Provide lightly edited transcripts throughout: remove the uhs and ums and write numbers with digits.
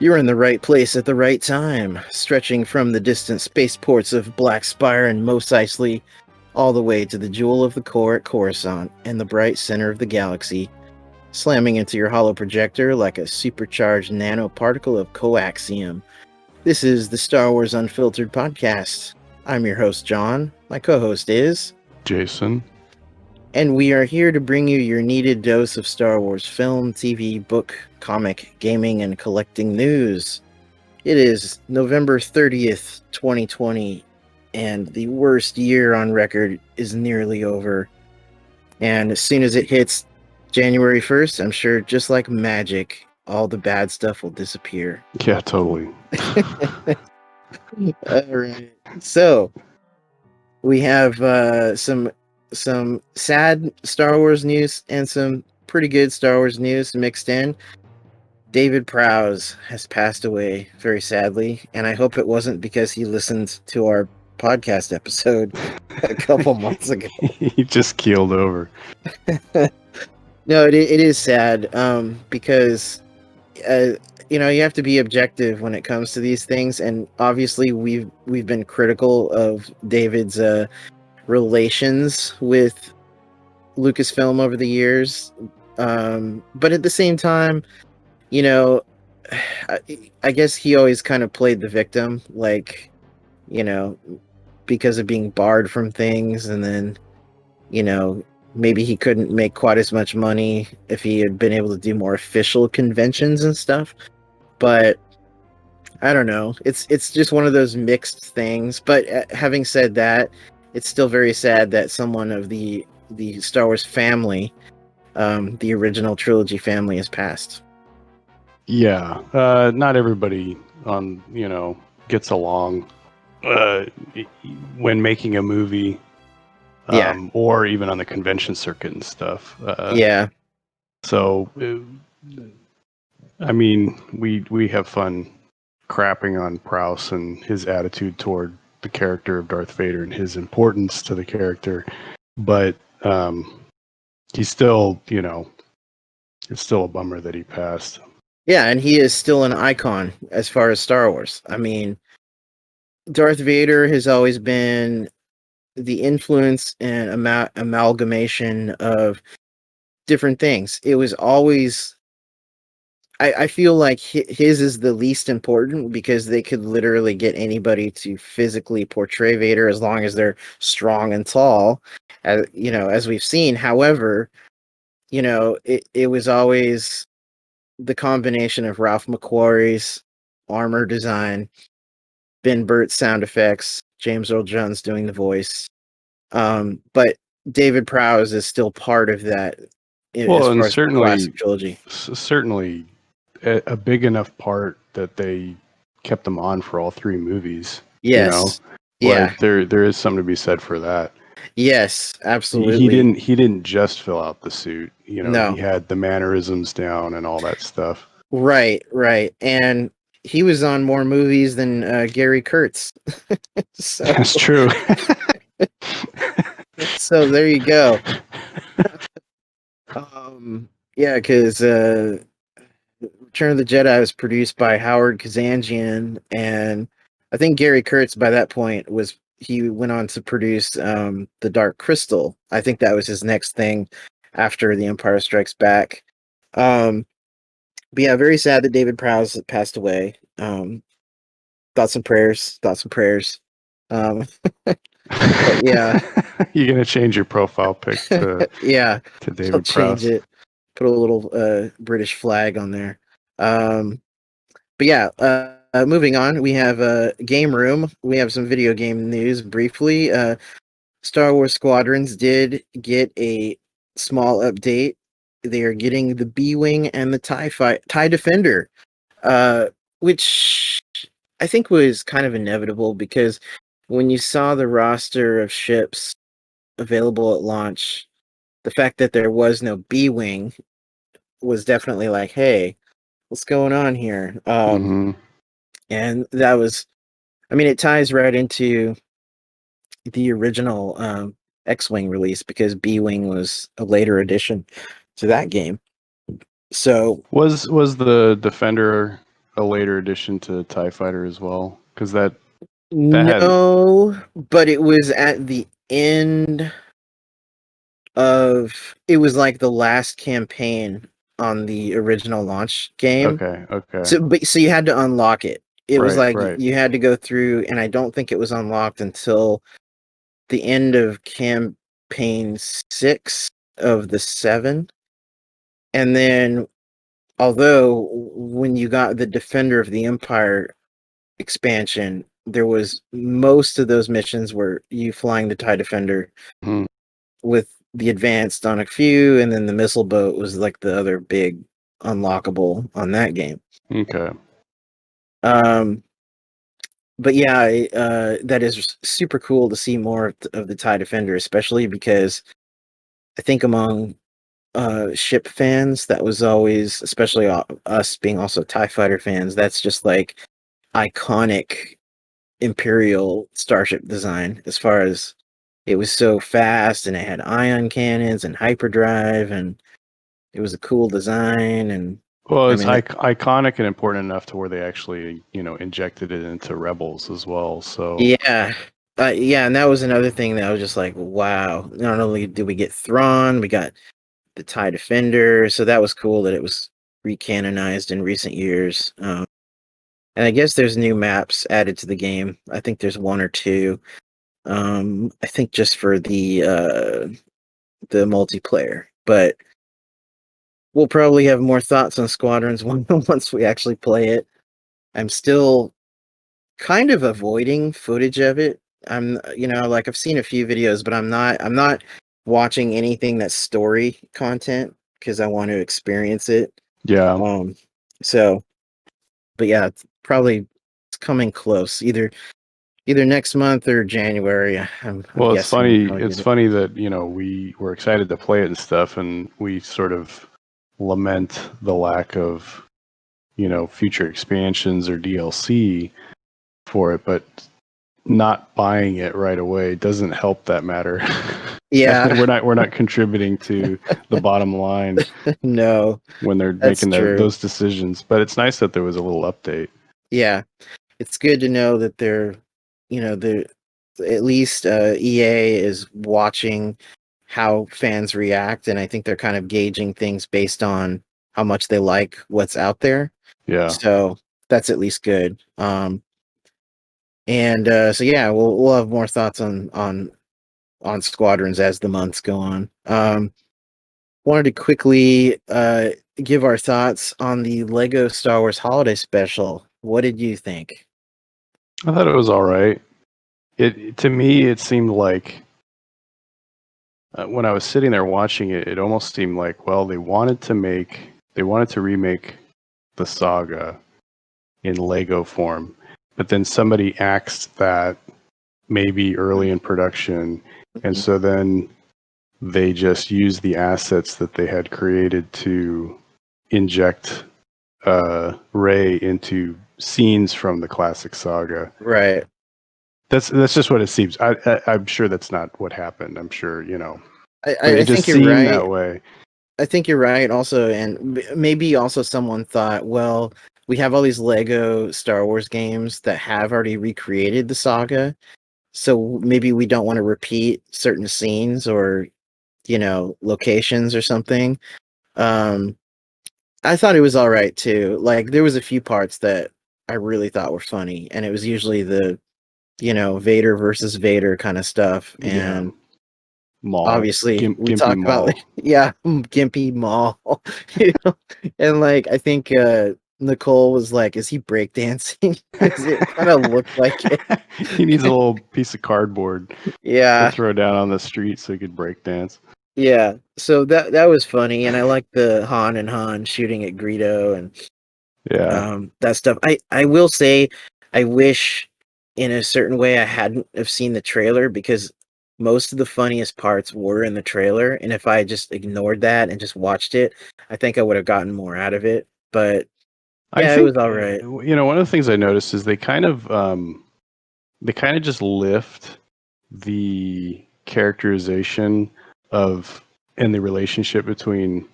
You're in the right place at the right time, stretching from the distant spaceports of Black Spire and Mos Eisley all the way to the jewel of the core at Coruscant and the bright center of the galaxy, slamming into your hollow projector like a supercharged nanoparticle of coaxium. This is the Star Wars Unfiltered podcast. I'm your host, John. My co-host is Jason. And we are here to bring you your needed dose of Star Wars film, TV, book, comic, gaming, and collecting news. It is November 30th, 2020, and the worst year on record is nearly over. And as soon as it hits January 1st, I'm sure just like magic, all the bad stuff will disappear. Yeah, totally. All right. So, we have some sad Star Wars news and some pretty good Star Wars news mixed in. David Prowse has passed away, very sadly, and I hope it wasn't because he listened to our podcast episode a couple months ago. He just keeled over. No, it is sad because you have to be objective when it comes to these things, and obviously we've been critical of David's relations with Lucasfilm over the years, but at the same time, I guess he always kind of played the victim, like, because of being barred from things, and then maybe he couldn't make quite as much money if he had been able to do more official conventions and stuff. But I don't know, it's just one of those mixed things. But having said that, it's still very sad that someone of the Star Wars family, the original trilogy family, has passed. Yeah, not everybody gets along when making a movie, or even on the convention circuit and stuff. So, I mean, we have fun crapping on Prowse and his attitude toward the character of Darth Vader and his importance to the character, but he's still, it's still a bummer that he passed. Yeah, and he is still an icon as far as Star Wars. I mean, Darth Vader has always been the influence and amalgamation of different things. It was always, I feel like his is the least important because they could literally get anybody to physically portray Vader as long as they're strong and tall, as we've seen. However, it was always the combination of Ralph McQuarrie's armor design, Ben Burtt's sound effects, James Earl Jones doing the voice. But David Prowse is still part of that. Well, and certainly, classic trilogy. Certainly a big enough part that they kept him on for all three movies. Yes. Like there is something to be said for that. Yes, absolutely. He didn't just fill out the suit. No. He had the mannerisms down and all that stuff. Right. And he was on more movies than Gary Kurtz. That's true. So there you go. Because Return of the Jedi was produced by Howard Kazanjian, and I think Gary Kurtz by that point he went on to produce The Dark Crystal. I think that was his next thing after The Empire Strikes Back. But yeah, very sad that David Prowse passed away. Thoughts and prayers. Yeah. You're gonna change your profile pic to to David I'll Prowse. Change it. Put a little British flag on there. But yeah, moving on, we have a game room. We have some video game news briefly. Star Wars Squadrons did get a small update. They are getting the B-Wing and the TIE Defender, which I think was kind of inevitable because when you saw the roster of ships available at launch, the fact that there was no B-Wing was definitely like, hey, what's going on here? And that was, it ties right into the original X-Wing release because B-Wing was a later addition to that game. So was the Defender a later addition to TIE Fighter as well? Because that no, but it was at the end of it was like the last campaign on the original launch game. Okay. So you had to unlock it. It was like right. you had to go through, and I don't think it was unlocked until the end of campaign 6 of the 7. And then, although when you got the Defender of the Empire expansion, there was most of those missions were you flying the TIE Defender with the advanced on a few, and then the missile boat was like the other big unlockable on that game. Okay. But yeah, that is super cool to see more of the TIE Defender, especially because I think among ship fans, that was always, especially us being also TIE Fighter fans, that's just like iconic Imperial starship design, as far as it was so fast and it had ion cannons and hyperdrive, and it was a cool design. And well, it's iconic and important enough to where they actually, injected it into Rebels as well. So yeah, and that was another thing that I was just like, wow. Not only did we get Thrawn, we got the TIE Defender, so that was cool that it was recanonized in recent years. And I guess there's new maps added to the game. I think there's 1 or 2. I think just for the multiplayer, but we'll probably have more thoughts on Squadrons once we actually play it. I'm still kind of avoiding footage of it. I'm, like I've seen a few videos, but I'm not watching anything that's story content because I want to experience it. Yeah. So, but yeah, it's coming close. Either next month or January. I'm Well, it's guessing. funny. It's funny that we were excited to play it and stuff, and we sort of lament the lack of future expansions or DLC for it, but not buying it right away doesn't help that matter. Yeah, we're not contributing to the bottom line. No, when they're making those decisions, but it's nice that there was a little update. Yeah, it's good to know that they're at least EA is watching how fans react, and I think they're kind of gauging things based on how much they like what's out there. Yeah. So that's at least good. And so yeah, we'll have more thoughts on Squadrons as the months go on. Wanted to quickly give our thoughts on the Lego Star Wars Holiday Special. What did you think? I thought it was all right. To me, it seemed like when I was sitting there watching it, it almost seemed like, well, they wanted to remake the saga in Lego form, but then somebody axed that maybe early in production, and so then they just used the assets that they had created to inject Rey into scenes from the classic saga. Right. That's just what it seems. I'm sure that's not what happened. I'm sure I think you're right. That way. I think you're right. Also, and maybe also someone thought, well, we have all these Lego Star Wars games that have already recreated the saga, so maybe we don't want to repeat certain scenes or locations or something. I thought it was all right too. Like there was a few parts that I really thought were funny, and it was usually the Vader versus Vader kind of stuff. And Maul. Obviously we talked about Gimpy Maul. And like I think Nicole was like, is he breakdancing? Because it kind of looked like it. He needs a little piece of cardboard to throw down on the street so he could breakdance. Yeah, so that was funny, and I like the Han and Han shooting at Greedo and that stuff. I will say, I wish in a certain way I hadn't have seen the trailer, because most of the funniest parts were in the trailer, and if I just ignored that and just watched it, I think I would have gotten more out of it. But yeah, it was all right. One of the things I noticed is they kind of just lift the characterization of and the relationship between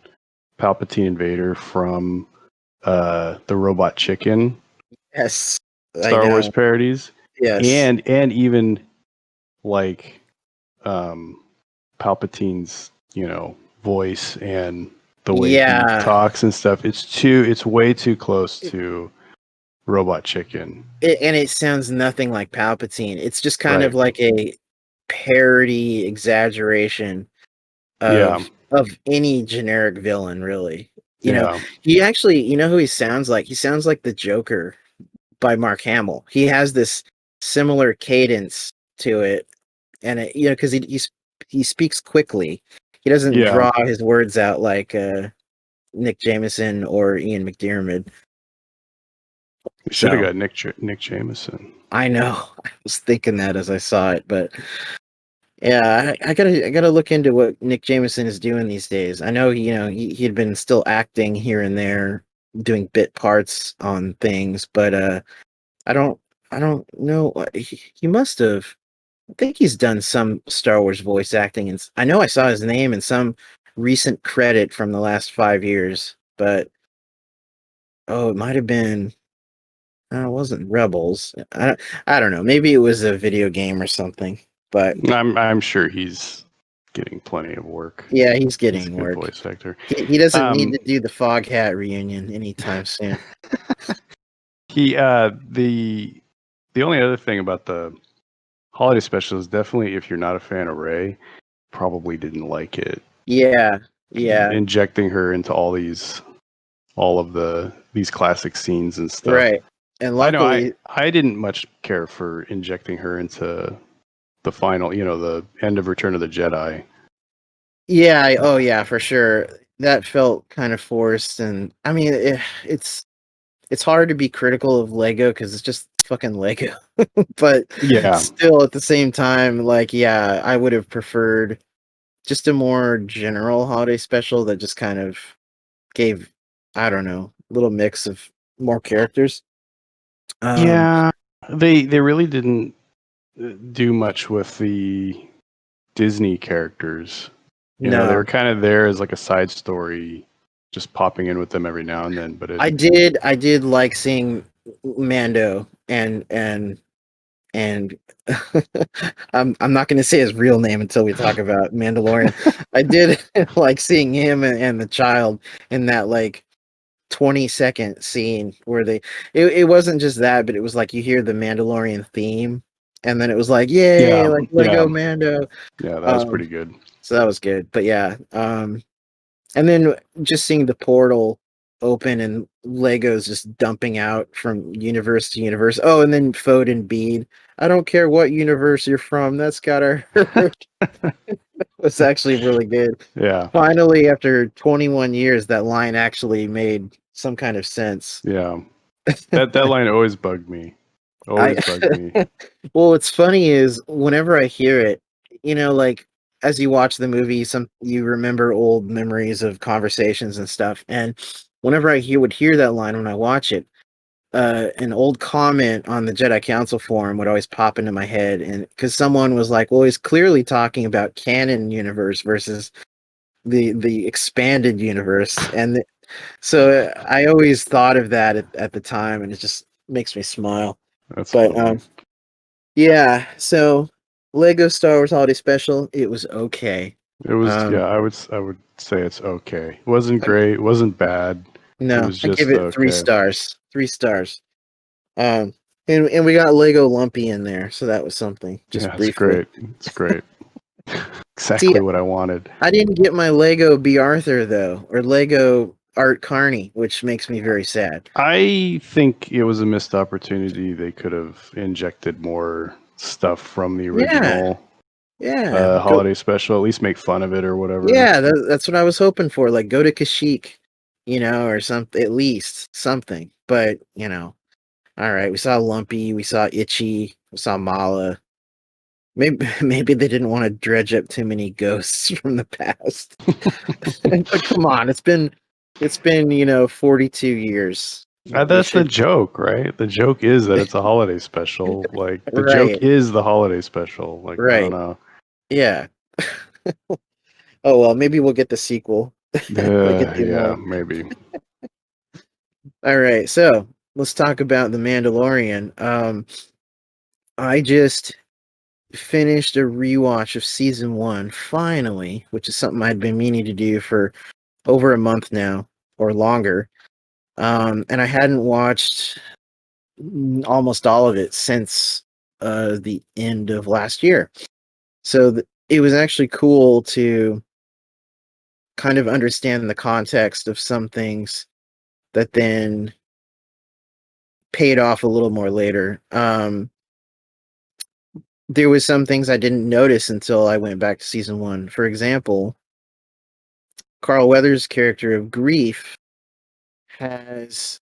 Palpatine and Vader from the Robot Chicken Yes, Star Wars parodies. Yes, and even like Palpatine's, voice and the way he talks and stuff. It's way too close to Robot Chicken. And it sounds nothing like Palpatine. It's just kind of like a parody exaggeration of any generic villain, really. You know, he actually, you know who he sounds like? He sounds like the Joker by Mark Hamill. He has this similar cadence to it, and because he speaks quickly. He doesn't draw his words out like Nick Jameson or Ian McDiarmid. We should have got Nick Jameson. I know. I was thinking that as I saw it, but yeah, I gotta look into what Nick Jameson is doing these days. I know he had been still acting here and there, doing bit parts on things, but I don't know. He must have. I think he's done some Star Wars voice acting, and I know I saw his name in some recent credit from the last 5 years, but it might have been. It wasn't Rebels. I don't know. Maybe it was a video game or something. But I'm sure he's getting plenty of work. Yeah, he's getting work. Voice actor. He doesn't need to do the Foghat reunion anytime soon. The only other thing about the holiday special is definitely, if you're not a fan of Rey, probably didn't like it. Yeah. Injecting her into all of these classic scenes and stuff. Right. And luckily, I didn't much care for injecting her into the final, the end of Return of the Jedi. Yeah. Oh, yeah, for sure. That felt kind of forced, and I mean, it's hard to be critical of Lego because it's just fucking Lego. But still, at the same time, I would have preferred just a more general holiday special that just kind of gave, I don't know, a little mix of more characters. They really didn't do much with the Disney characters. They were kind of there as like a side story, just popping in with them every now and then. But I did like seeing Mando and I'm not going to say his real name until we talk about Mandalorian. I did like seeing him and the child in that 20-second scene where it wasn't just that, but it was like you hear the Mandalorian theme, and then it was like, yay, Lego Mando. Yeah, that was pretty good. So that was good. But yeah, and then just seeing the portal open and Legos just dumping out from universe to universe. Oh, and then Foden Bead. I don't care what universe you're from. That's gotta hurt. Was actually really good. Yeah. Finally, after 21 years, that line actually made some kind of sense. Yeah. That line always bugged me. Bugged me. Well, what's funny is whenever I hear it, as you watch the movie, you remember old memories of conversations and stuff. And whenever I would hear that line when I watch it, an old comment on the Jedi Council forum would always pop into my head, and because someone was like, "Well, he's clearly talking about canon universe versus the expanded universe," and so I always thought of that at the time, and it just makes me smile. That's funny. Yeah. So Lego Star Wars Holiday Special, it was okay. It was I would say it's okay. It wasn't great. It wasn't bad. No, it was just I give it 3 stars. 3 stars. And we got Lego Lumpy in there, so that was something. Just briefly. It's great. Exactly what I wanted. I didn't get my Lego B. Arthur though, or Lego Art Carney, which makes me very sad. I think it was a missed opportunity. They could have injected more stuff from the original holiday special, at least make fun of it or whatever. Yeah, that's what I was hoping for. Like, go to Kashyyyk, or something, at least something. But, all right, we saw Lumpy, we saw Itchy, we saw Mala. Maybe they didn't want to dredge up too many ghosts from the past. But come on, it's been 42 years. That's the joke, right? The joke is that it's a holiday special. Like the joke is the holiday special. Like I don't know. Yeah. Oh well, maybe we'll get the sequel. Yeah, maybe. All right, so let's talk about the Mandalorian. I just finished a rewatch of season 1 finally, which is something I'd been meaning to do for over a month now or longer. And I hadn't watched almost all of it since the end of last year. So it was actually cool to kind of understand the context of some things that then paid off a little more later. There was some things I didn't notice until I went back to season 1. For example, Carl Weathers' character of Grief has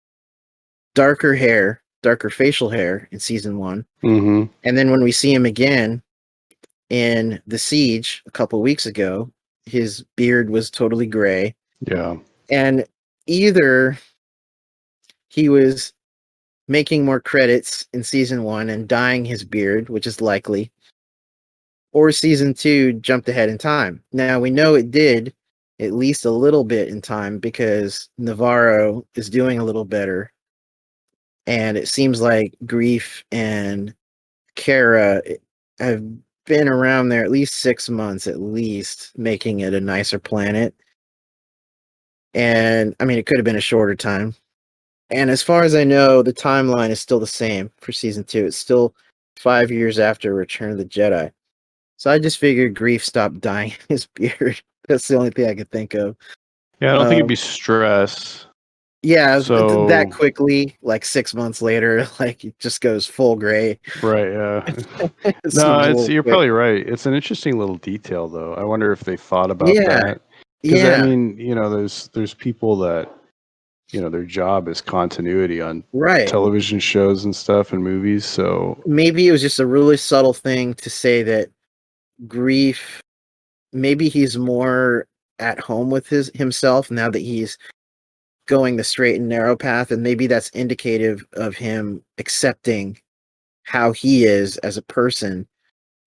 darker hair, darker facial hair in season 1. Mm-hmm. And then when we see him again in The Siege a couple weeks ago, his beard was totally gray. Yeah. And either he was making more credits in season 1 and dyeing his beard, which is likely, or season 2 jumped ahead in time. Now we know it did at least a little bit in time because Navarro is doing a little better, and it seems like Grief and Kara have been around there at least 6 months at least, making it a nicer planet. And I mean, it could have been a shorter time. And as far as I know, the timeline is still the same for season 2. It's still 5 years after Return of the Jedi. So I just figured Grief stopped dyeing his beard. That's the only thing I could think of. Yeah, I don't think it'd be stress. Yeah, So that quickly, like 6 months later, like it just goes full gray. right, yeah. It No, seems a little you're quick. probably right. It's an interesting little detail, though. I wonder if they thought about Yeah, that. Because I yeah, mean, there's people that their job is continuity on right. television shows and stuff and movies. So Maybe it was just a really subtle thing to say that Grief, maybe he's more at home with himself now that he's going the straight and narrow path, and maybe that's indicative of him accepting how he is as a person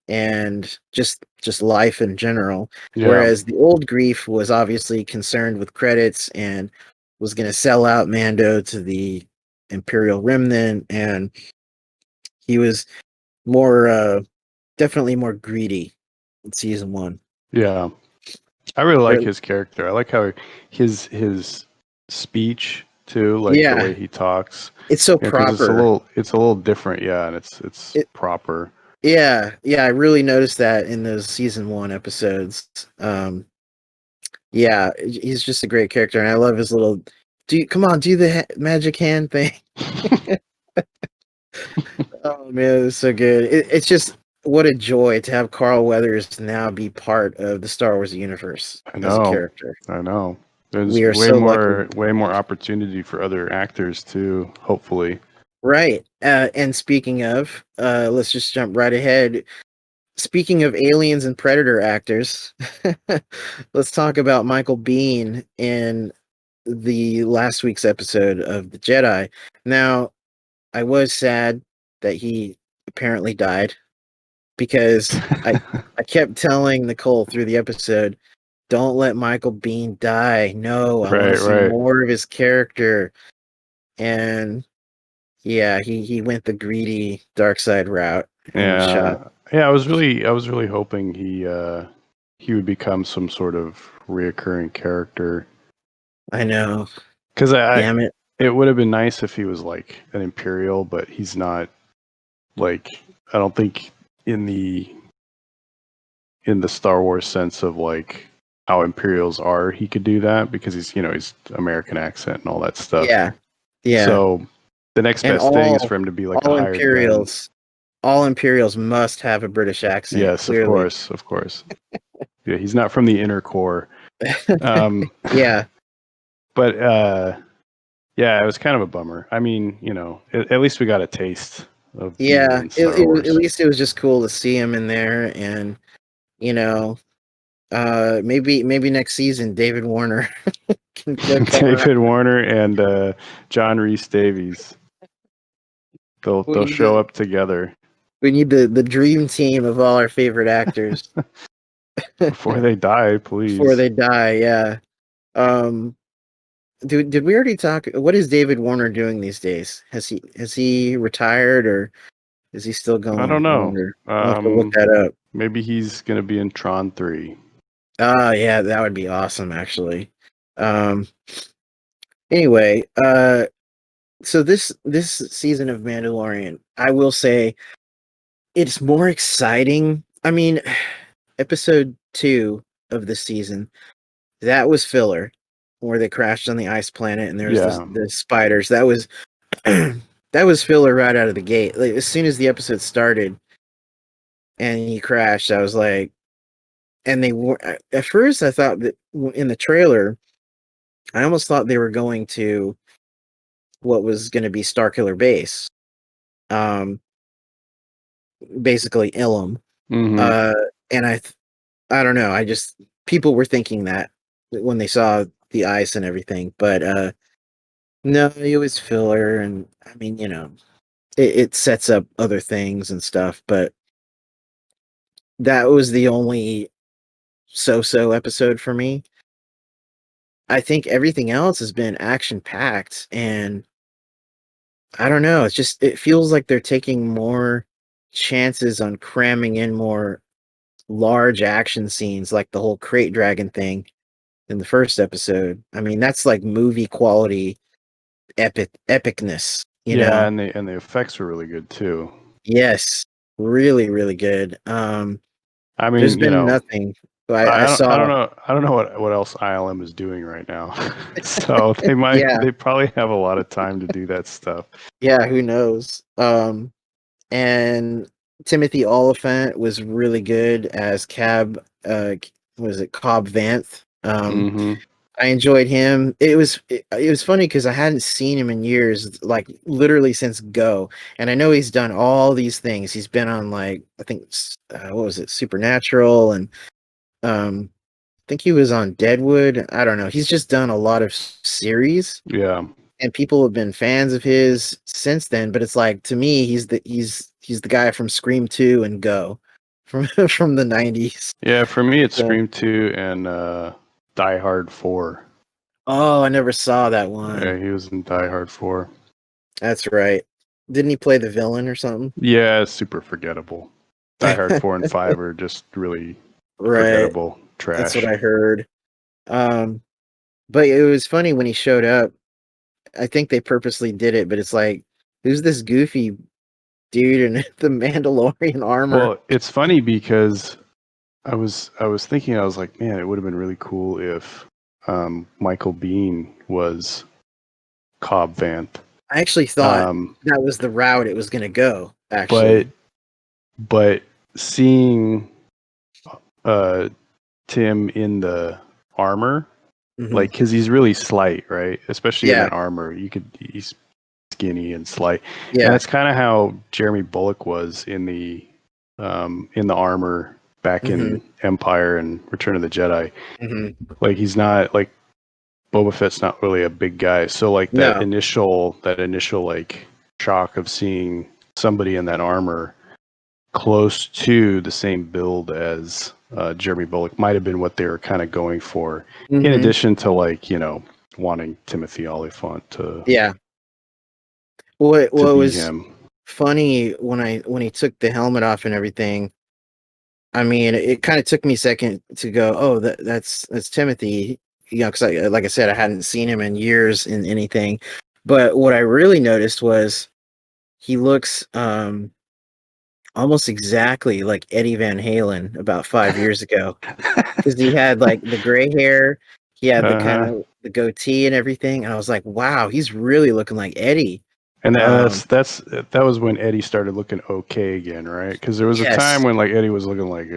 and just life in general. yeah, Whereas the old Grief was obviously concerned with credits and was going to sell out Mando to the Imperial Remnant, and he was more definitely more greedy in season 1. yeah. I really like Or, his character. I like how his speech too, like the yeah, way he talks. it's so Because proper. it's a little different, yeah, and it's It, proper. yeah, I really noticed that in those season 1 episodes. Yeah, he's just a great character, and I love his little. Come on, do the magic hand thing. Oh man, it's so good. It's just what a joy to have Carl Weathers now be part of the Star Wars universe I as a know, character. I know. There's We are so lucky. way more opportunity for other actors too. Hopefully, Right. And speaking of, let's just jump right ahead. Speaking of aliens and predator actors, let's talk about Michael Biehn in the last week's episode of The Jedi. Now, I was sad that he apparently died because I kept telling Nicole through the episode, don't let Michael Biehn die. No, I want to see right. more of his character. And yeah, he went the greedy dark side route and was shot. Yeah. I was really hoping he would become some sort of reoccurring character. I know. Because Damn it. it would have been nice if he was like an Imperial, but he's not. Like, I don't think in the Star Wars sense of like how Imperials are, he could do that because he's American accent and all that stuff. Yeah. Yeah. So the next And best thing is for him to be like a hired gun. All Imperials must have a British accent, Yes, of clearly. course, of course. Yeah, he's not from the inner core. Yeah. But yeah, it was kind of a bummer. I mean, at least we got a taste of being Yeah. in Star At Wars. least it was just cool to see him in there, and you know, maybe next season David Warner can come around. David Warner and John Rhys Davies. We They'll need show up together the dream team of all our favorite actors before they die, before please. they die. Yeah. Um, did we already talk? What is David Warner doing these days? Has he retired, or is he still going? I don't know. I'll have to look that up. Maybe he's gonna be in Tron 3. Yeah, that would be awesome, actually. Anyway, so this season of Mandalorian, I will say, it's more exciting. I mean, episode 2 of the season, that was filler, where they crashed on the ice planet and there's the spiders. That was that was filler right out of the gate. Like, as soon as the episode started and he crashed, I was like, and they were at first I thought that in the trailer, I almost thought they were going to what was going to be Starkiller Base, basically Ilum. And I don't know. People were thinking that when they saw the ice and everything, but no, it was filler, and I mean, it sets up other things and stuff, but that was the only so-so episode for me. I think everything else has been action-packed, and I don't know, it feels like they're taking more chances on cramming in more large action scenes, like the whole crate dragon thing in the first episode. I mean, that's like movie quality epicness, you know? And the effects were really good too. Yes, really, really good. I mean, there's been nothing. I don't know what else ILM is doing right now. So they probably have a lot of time to do that stuff. Yeah, who knows? And Timothy Oliphant was really good as Cobb Vanth. I enjoyed him. It was funny because I hadn't seen him in years, like literally since Go. And I know he's done all these things. He's been on, like, I think what was it, Supernatural, and I think he was on Deadwood. I don't know. He's just done a lot of series. Yeah. And people have been fans of his since then, but it's like, to me, he's the guy from Scream 2 and Go from the 90s. Yeah, for me it's Scream 2 and Die Hard 4. Oh, I never saw that one. Yeah, he was in Die Hard 4. That's right. Didn't he play the villain or something? Yeah, it's super forgettable. Die Hard 4 and 5 are just really forgettable trash. That's what I heard. But it was funny when he showed up. I think they purposely did it, but it's like, who's this goofy dude in the Mandalorian armor? Well, it's funny because I was thinking, I was like, man, it would have been really cool if Michael Biehn was Cobb Vanth. I actually thought that was the route it was going to go, actually. But seeing Tim in the armor, like, because he's really slight, right? Especially in that armor, he's skinny and slight. Yeah, and that's kind of how Jeremy Bulloch was in the armor back in Empire and Return of the Jedi. Like, he's not, like, Boba Fett's not really a big guy, so like that initial like shock of seeing somebody in that armor close to the same build as Jeremy Bulloch might have been what they were kind of going for, in addition to, like, wanting Timothy Oliphant to well, it was him. Funny when he took the helmet off and everything. I mean, it kind of took me a second to go, oh, that's Timothy, because like I said, I hadn't seen him in years in anything. But what I really noticed was he looks almost exactly like Eddie Van Halen about 5 years ago, because he had like the gray hair, he had the kind of the goatee and everything, and I was like, wow, he's really looking like Eddie. And that was when Eddie started looking okay again, right? Because there was a time when, like, Eddie was looking like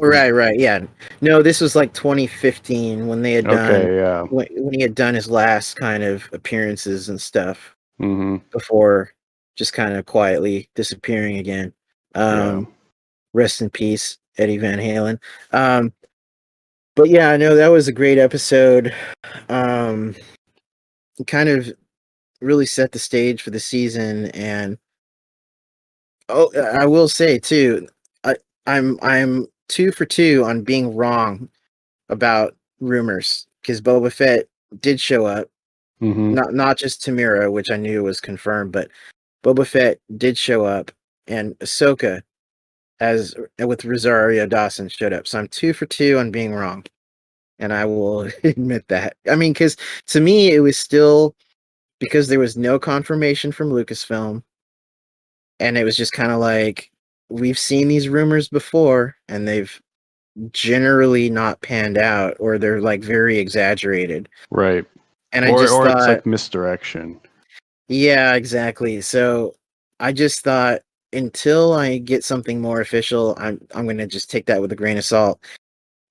right, yeah. No, this was like 2015 when they had done when he had done his last kind of appearances and stuff before just kind of quietly disappearing again. Rest in peace, Eddie Van Halen. But yeah, I know that was a great episode. It kind of really set the stage for the season, and I will say too, I'm 2 for 2 on being wrong about rumors, because Boba Fett did show up Mm-hmm. Not just Tamira, which I knew was confirmed, but Boba Fett did show up, and Ahsoka as with Rosario Dawson showed up. So I'm 2 for 2 on being wrong, and I will admit that. I mean, because to me it was still because there was no confirmation from Lucasfilm, and it was just kind of like we've seen these rumors before, and they've generally not panned out, or they're like very exaggerated. Right. And I just or thought, it's like misdirection. yeah, exactly. So I just thought until I get something more official, I'm gonna just take that with a grain of salt.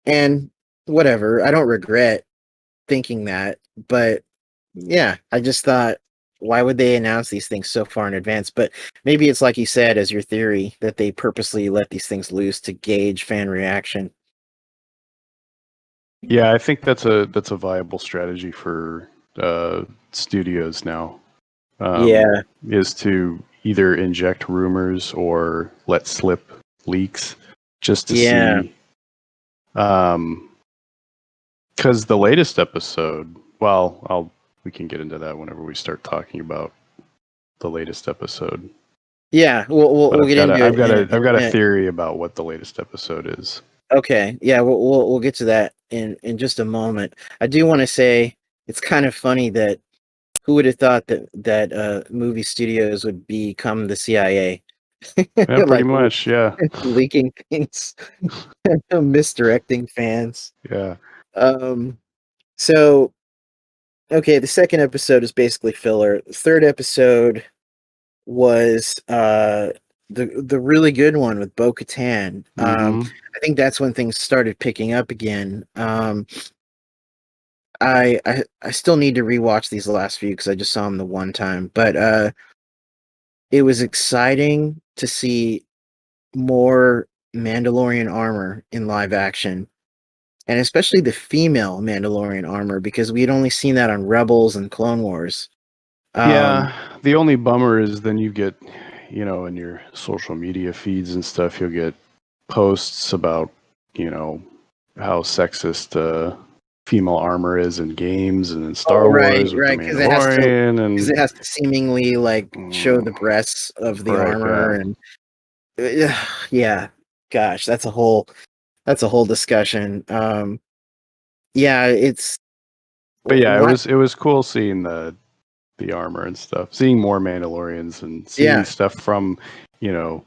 And whatever, I don't regret thinking that, but yeah, I just thought, why would they announce these things so far in advance? But maybe it's like you said, as your theory, that they purposely let these things loose to gauge fan reaction. Yeah, I think that's a viable strategy for studios now. Yeah, Is to either inject rumors or let slip leaks just to yeah, see. Because the latest episode, well, we can get into that whenever we start talking about the latest episode. yeah. But We'll get into it I've got in a a theory about what the latest episode is. Okay, yeah, we'll get to that in just a moment. I do want to say it's kind of funny that who would have thought that movie studios would become the CIA, Yeah, pretty like much. Yeah, leaking things, misdirecting fans. yeah. Um, so okay, the second episode is basically filler. The third episode was the really good one with Bo-Katan. Mm-hmm. I think that's when things started picking up again. I still need to rewatch these last few because I just saw them the one time, but it was exciting to see more Mandalorian armor in live action, and especially the female Mandalorian armor because we had only seen that on Rebels and Clone Wars. Um, Yeah, the only bummer is then you get, in your social media feeds and stuff, you'll get posts about, you know, how sexist female armor is in games and in Star right, Wars with the right, Mandalorian because it and has to seemingly like show the breasts of the right, armor, yeah. and yeah, gosh, that's a whole discussion. Yeah, it's But yeah, what, it was cool seeing the armor and stuff, seeing more Mandalorians and seeing yeah, stuff from, you know,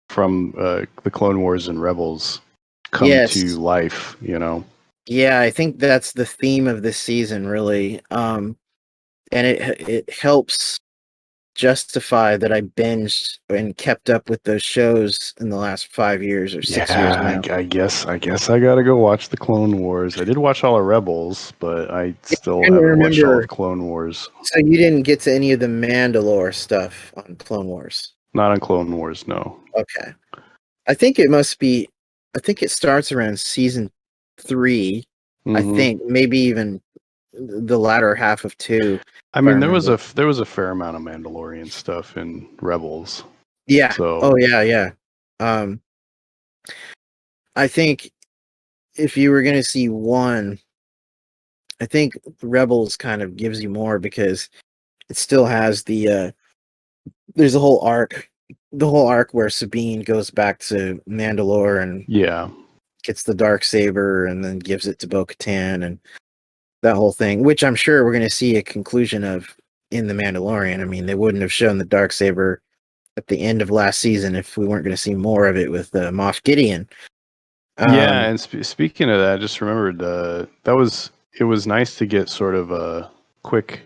from the Clone Wars and Rebels come to yes, life. yeah, I think that's the theme of this season, really. And it helps justify that I binged and kept up with those shows in the last 5 years or 6 years Yeah, now. I guess I gotta go watch the Clone Wars. I did watch all of Rebels, but I still I don't haven't watched all remember. of Clone Wars. So you didn't get to any of the Mandalore stuff on Clone Wars. Not on Clone Wars, no. Okay. I think it must be, I think it starts around season 3. I Hmm. think maybe even the latter half of 2, I if I mean, remember. there was a fair amount of Mandalorian stuff in Rebels, Yeah. so Oh yeah, yeah. Um, I think if you were going to see one, I think Rebels kind of gives you more because it still has there's a whole arc, the whole arc where Sabine goes back to Mandalore and yeah, gets the dark saber and then gives it to Bo-Katan and that whole thing, which I'm sure we're going to see a conclusion of in the Mandalorian. I mean, they wouldn't have shown the dark saber at the end of last season if we weren't going to see more of it with Moff Gideon. yeah. Um, And speaking of that, I just remembered it was nice to get sort of a quick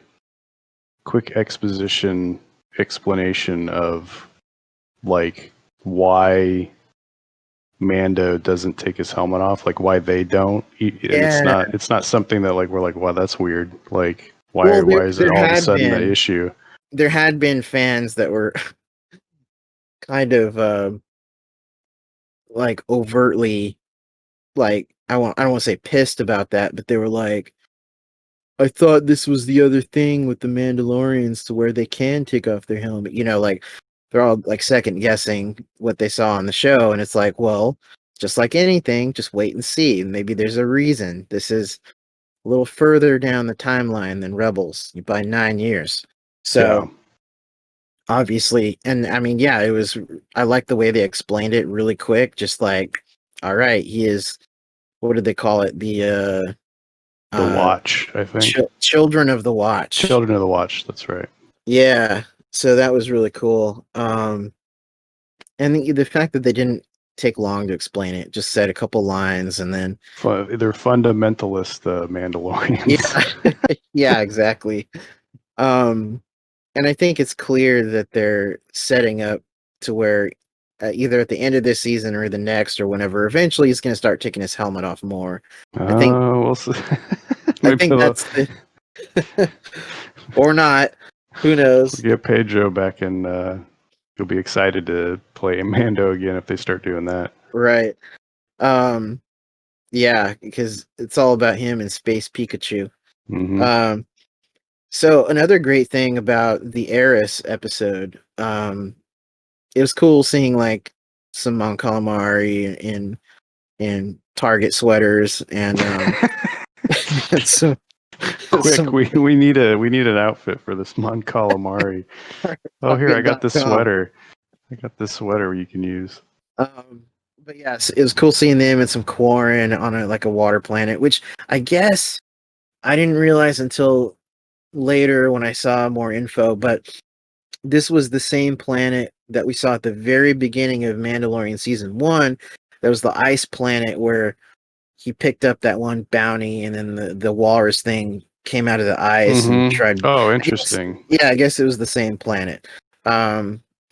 exposition explanation of like why Mando doesn't take his helmet off, like why they don't, and yeah. it's not something that like we're like, wow, that's weird. Like Well, why is it all of a sudden the issue? there had been fans that were kind of like overtly like I don't want to say pissed about that, but they were like, I thought this was the other thing with the Mandalorians to where they can take off their helmet. Like they're all like second guessing what they saw on the show, and it's like, well, just like anything, just wait and see. Maybe there's a reason. This is a little further down the timeline than Rebels by 9 years. So obviously, and I mean, yeah, I like the way they explained it really quick. Just like, all right, he is, what did they call it? The Watch, I think. Children of the Watch. Children of the Watch, that's right. Yeah. So that was really cool. And the fact that they didn't take long to explain it, just said a couple lines and then they're fundamentalist Mandalorians. Yeah. Yeah, exactly. And I think it's clear that they're setting up to where either at the end of this season or the next or whenever, eventually he's going to start taking his helmet off more. I think we'll see. I think that's the or not. Who knows? We'll get Pedro back and you'll be excited to play Mando again if they start doing that. Right. Yeah, because it's all about him and Space Pikachu. Mm-hmm. So another great thing about the Heiress episode, it was cool seeing like some Mon Calamari in Target sweaters and we need an outfit for this Mon Calamari. Oh, here, I got this sweater. I got this sweater you can use. But yes, it was cool seeing them and some Quarren on a water planet, which I guess I didn't realize until later when I saw more info, but this was the same planet that we saw at the very beginning of Mandalorian season 1. That was the ice planet where he picked up that one bounty and then the walrus thing came out of the ice and tried. Oh, interesting. I guess it was the same planet.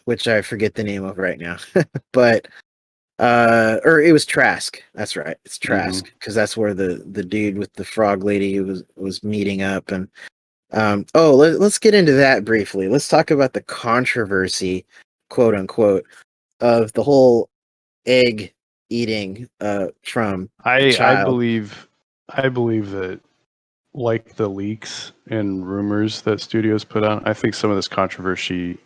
Which I forget the name of right now. But or it was Trask. That's right. It's Trask because that's where the dude with the frog lady was meeting up. And let's get into that briefly. Let's talk about the controversy, quote unquote, of the whole egg eating from I believe that, like the leaks and rumors that studios put out, I think some of this controversy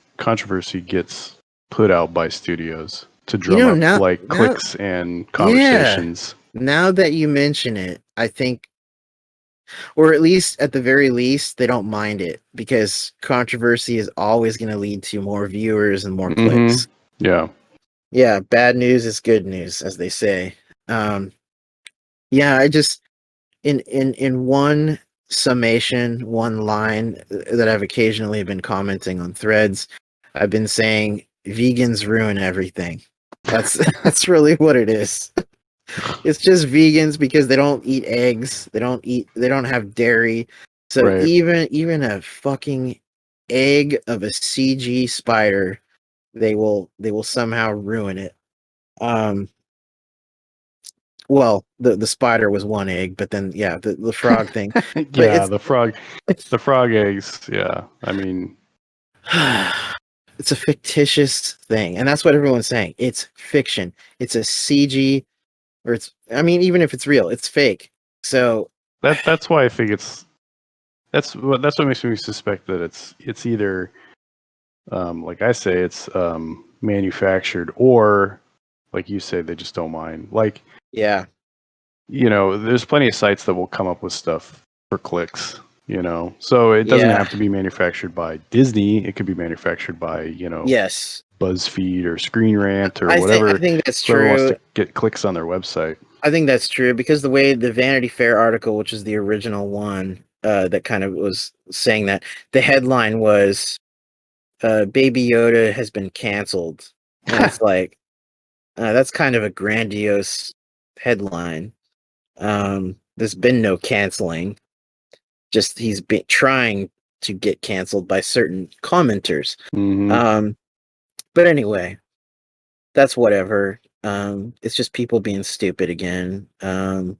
gets put out by studios to drum up clicks and conversations. Yeah, now that you mention it, I think, or at least at the very least, they don't mind it because controversy is always going to lead to more viewers and more clicks. Yeah, bad news is good news, as they say. I just in one summation, one line that I've occasionally been commenting on threads, I've been saying vegans ruin everything. That's really what it is. It's just vegans because they don't eat eggs, they don't have dairy. So even a fucking egg of a CG spider, they will somehow ruin it. Well, the spider was one egg, but then the frog thing. The frog eggs. Yeah, I mean, it's a fictitious thing, and that's what everyone's saying. It's fiction. It's a CG, or even if it's real, it's fake. So that's why I think that's what makes me suspect that it's either, like I say, it's manufactured, or like you say, they just don't mind. Like, yeah, there's plenty of sites that will come up with stuff for clicks. So it doesn't have to be manufactured by Disney. It could be manufactured by yes, BuzzFeed or Screen Rant or whatever. I think that's true. Wants to get clicks on their website. I think that's true because the way the Vanity Fair article, which is the original one, that kind of was saying that the headline was Baby Yoda has been canceled. And it's like, that's kind of a grandiose headline. There's been no canceling. Just he's been trying to get canceled by certain commenters. But anyway, that's whatever. It's just people being stupid again. And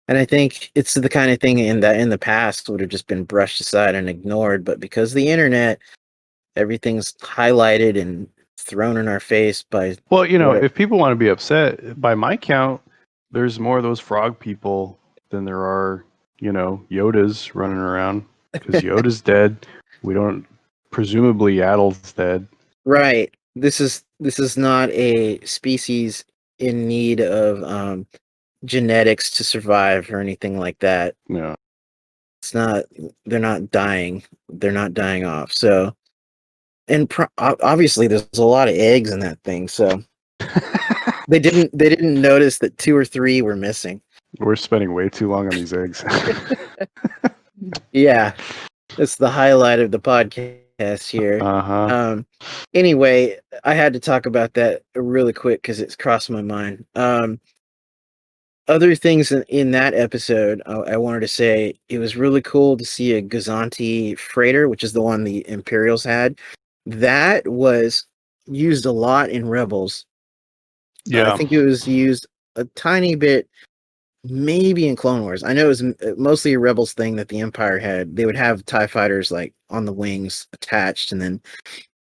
I think it's the kind of thing in the past would have just been brushed aside and ignored, but because of the internet, everything's highlighted and thrown in our face by. Well, if people want to be upset, by my count, there's more of those frog people than there are, Yodas running around, because Yoda's dead. We don't, presumably Yaddle's dead. Right. This is not a species in need of genetics to survive or anything like that. Yeah. they're not dying. They're not dying off. So, and obviously there's a lot of eggs in that thing. So they didn't notice that 2 or 3 were missing. We're spending way too long on these eggs. Yeah, that's the highlight of the podcast here. Anyway, I had to talk about that really quick because it's crossed my mind. Other things in that episode, I wanted to say it was really cool to see a Gazanti freighter, which is the one the Imperials had. That was used a lot in Rebels. Yeah, I think it was used a tiny bit, maybe in Clone Wars. I know it was mostly a Rebels thing that the Empire had. They would have TIE fighters like on the wings attached, and then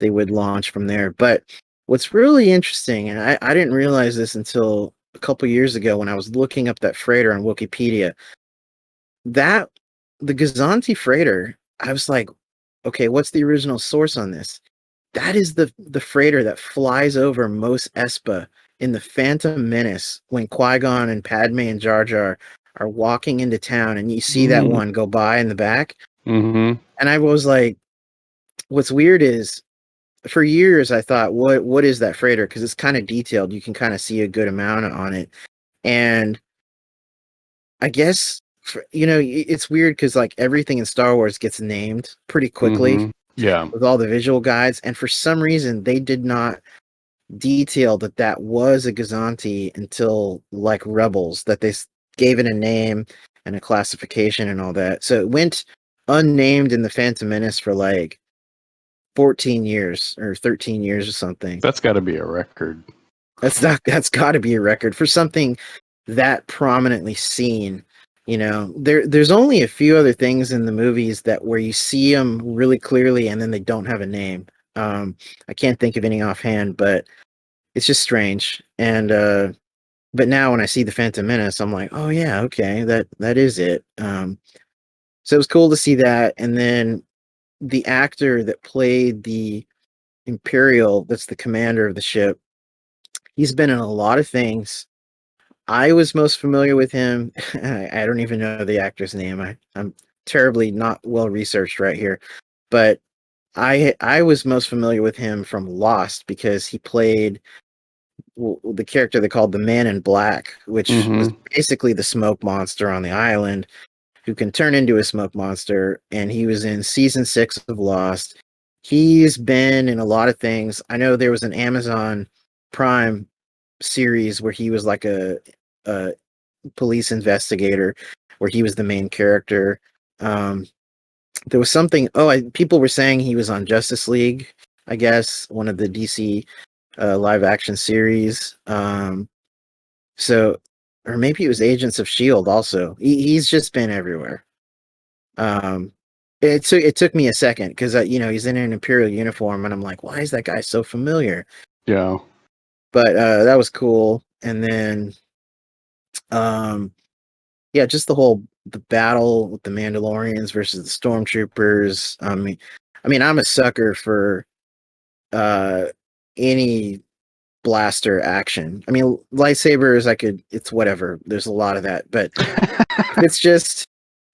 they would launch from there. But what's really interesting, and I didn't realize this until a couple years ago when I was looking up that freighter on Wikipedia, that the Gazanti freighter, I was like, okay, what's the original source on this? That is the freighter that flies over Mos Espa in the Phantom Menace when Qui-Gon and Padme and Jar Jar are walking into town, and you see that one go by in the back. And I was like, what's weird is, for years I thought, what is that freighter? Because it's kind of detailed. You can kind of see a good amount on it. And I guess, it's weird because like everything in Star Wars gets named pretty quickly. Yeah. With all the visual guides. And for some reason, they did not detail that was a Gazanti until like Rebels, that they gave it a name and a classification and all that. So it went unnamed in the Phantom Menace for like 14 years or 13 years or something. That's got to be a record. That's got to be a record for something that prominently seen. There's only a few other things in the movies where you see them really clearly and then they don't have a name. I can't think of any offhand, but it's just strange. And but now when I see the Phantom Menace, I'm like, oh yeah, okay, that is it. So it was cool to see that. And then the actor that played the Imperial, that's the commander of the ship, he's been in a lot of things. I was most familiar with him. I don't even know the actor's name. I'm terribly not well researched right here, but I was most familiar with him from Lost because he played the character they called the Man in Black, which was basically the smoke monster on the island who can turn into a smoke monster. And he was in season 6 of Lost. He's been in a lot of things. I know there was an Amazon Prime series where he was like a police investigator, where he was the main character. There was something. People were saying he was on Justice League, I guess, one of the DC live action series. So, or maybe it was Agents of Shield. Also, he's just been everywhere. It took me a second because he's in an Imperial uniform, and I'm like, why is that guy so familiar? Yeah. But that was cool. And then, just the battle with the Mandalorians versus the Stormtroopers. I mean, I'm a sucker for any blaster action. I mean, lightsabers, it's whatever. There's a lot of that, but it's just,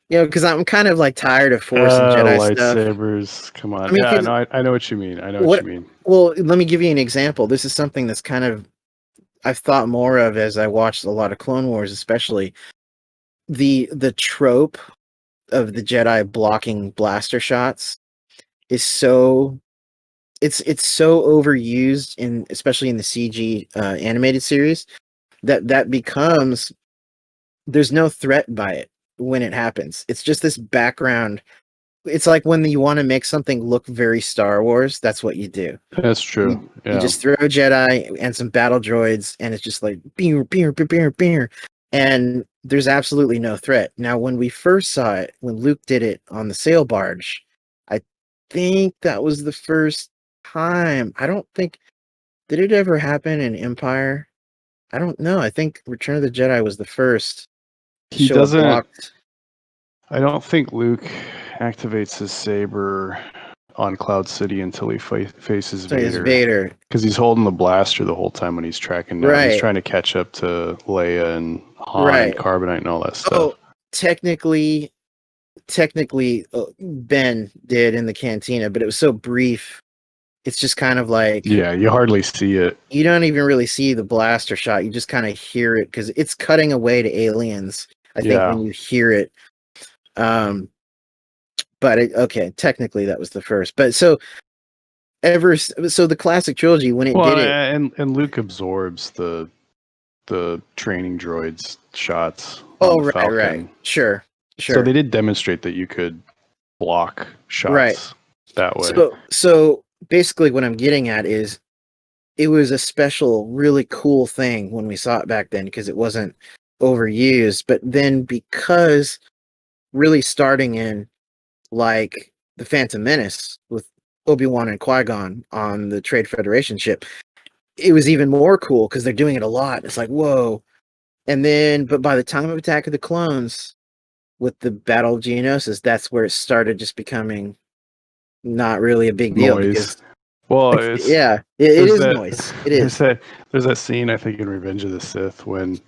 because I'm kind of like tired of Force and Jedi lightsabers, stuff. Come on. I mean, I know what you mean. What you mean. Well, let me give you an example. This is something that's kind of, I've thought more of as I watched a lot of Clone Wars, especially the trope of the Jedi blocking blaster shots is so it's so overused especially in the CG animated series that becomes, there's no threat by it when it happens. It's just this background. It's like when you want to make something look very Star Wars, that's what you do. That's true. You just throw Jedi and some battle droids, and it's just like beer, beer, beer, beer, beer, and there's absolutely no threat. Now, when we first saw it, when Luke did it on the sail barge, I think that was the first time. I don't think, did it ever happen in Empire? I don't know. I think Return of the Jedi was the first. He doesn't. I don't think Luke activates his saber on Cloud City until he faces Vader. Because he's holding the blaster the whole time when he's tracking down. Right. He's trying to catch up to Leia and Han and Carbonite and all that stuff. Oh, technically, technically Ben did in the cantina, but it was so brief. It's just kind of like, yeah, you hardly see it. You don't even really see the blaster shot. You just kind of hear it because it's cutting away to aliens. I think when you hear it. But okay, technically that was the first. But so the classic trilogy when it did it, and Luke absorbs the training droids shots. Oh, right, sure. So they did demonstrate that you could block shots that way. So basically, what I'm getting at is, it was a special, really cool thing when we saw it back then because it wasn't overused. But then because really starting in like the Phantom Menace with Obi-Wan and Qui-Gon on the Trade Federation ship, it was even more cool because they're doing it a lot. It's like, whoa. And then, but by the time of Attack of the Clones, with the Battle of Geonosis, that's where it started just becoming not really a big deal because, well, it is noise. It is. There's that scene, I think, in Revenge of the Sith when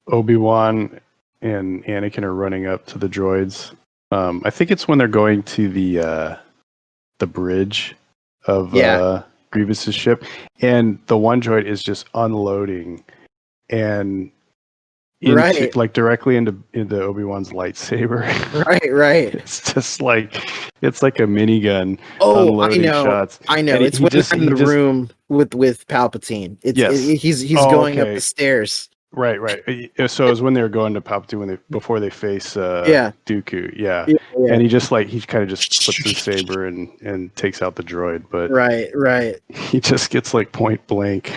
Obi-Wan and Anakin are running up to the droids. I think it's when they're going to the bridge of Grievous's ship, and the one droid is just unloading and directly into Obi-Wan's lightsaber. Right. It's just like a minigun unloading shots. I know. It's when they're in the room with Palpatine. He's going up the stairs. Right. So it was when they were going to Palpatine before they face Dooku. Yeah. And he kind of just flips his saber and takes out the droid, but right. He just gets like point blank.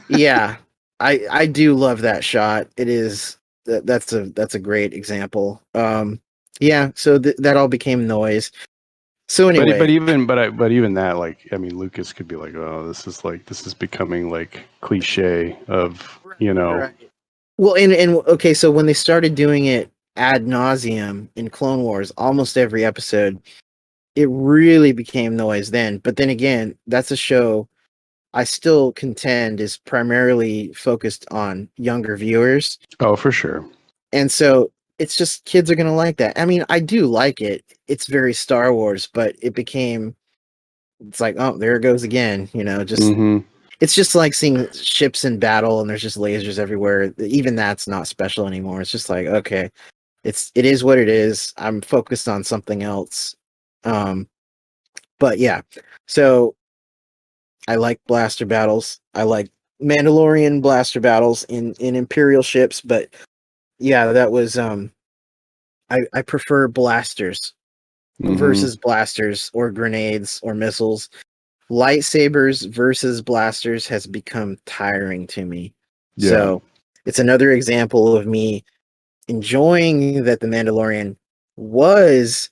Yeah. I do love that shot. It is that's a great example. So that all became noise. So anyway, but even that, like, I mean, Lucas could be like, oh, this is becoming like cliche of, Right. Well, and okay, so when they started doing it ad nauseum in Clone Wars, almost every episode, it really became noise then. But then again, that's a show I still contend is primarily focused on younger viewers. Oh, for sure. And so it's just kids are going to like that. I mean, I do like it. It's very Star Wars, but it's like, oh, there it goes again. It's just like seeing ships in battle and there's just lasers everywhere. Even that's not special anymore. It's just like, okay, it is what it is. I'm focused on something else. But yeah, so I like blaster battles. I like Mandalorian blaster battles in Imperial ships, but yeah, that was I prefer blasters versus blasters or grenades or missiles. Lightsabers versus blasters has become tiring to me. Yeah. So it's another example of me enjoying that the Mandalorian was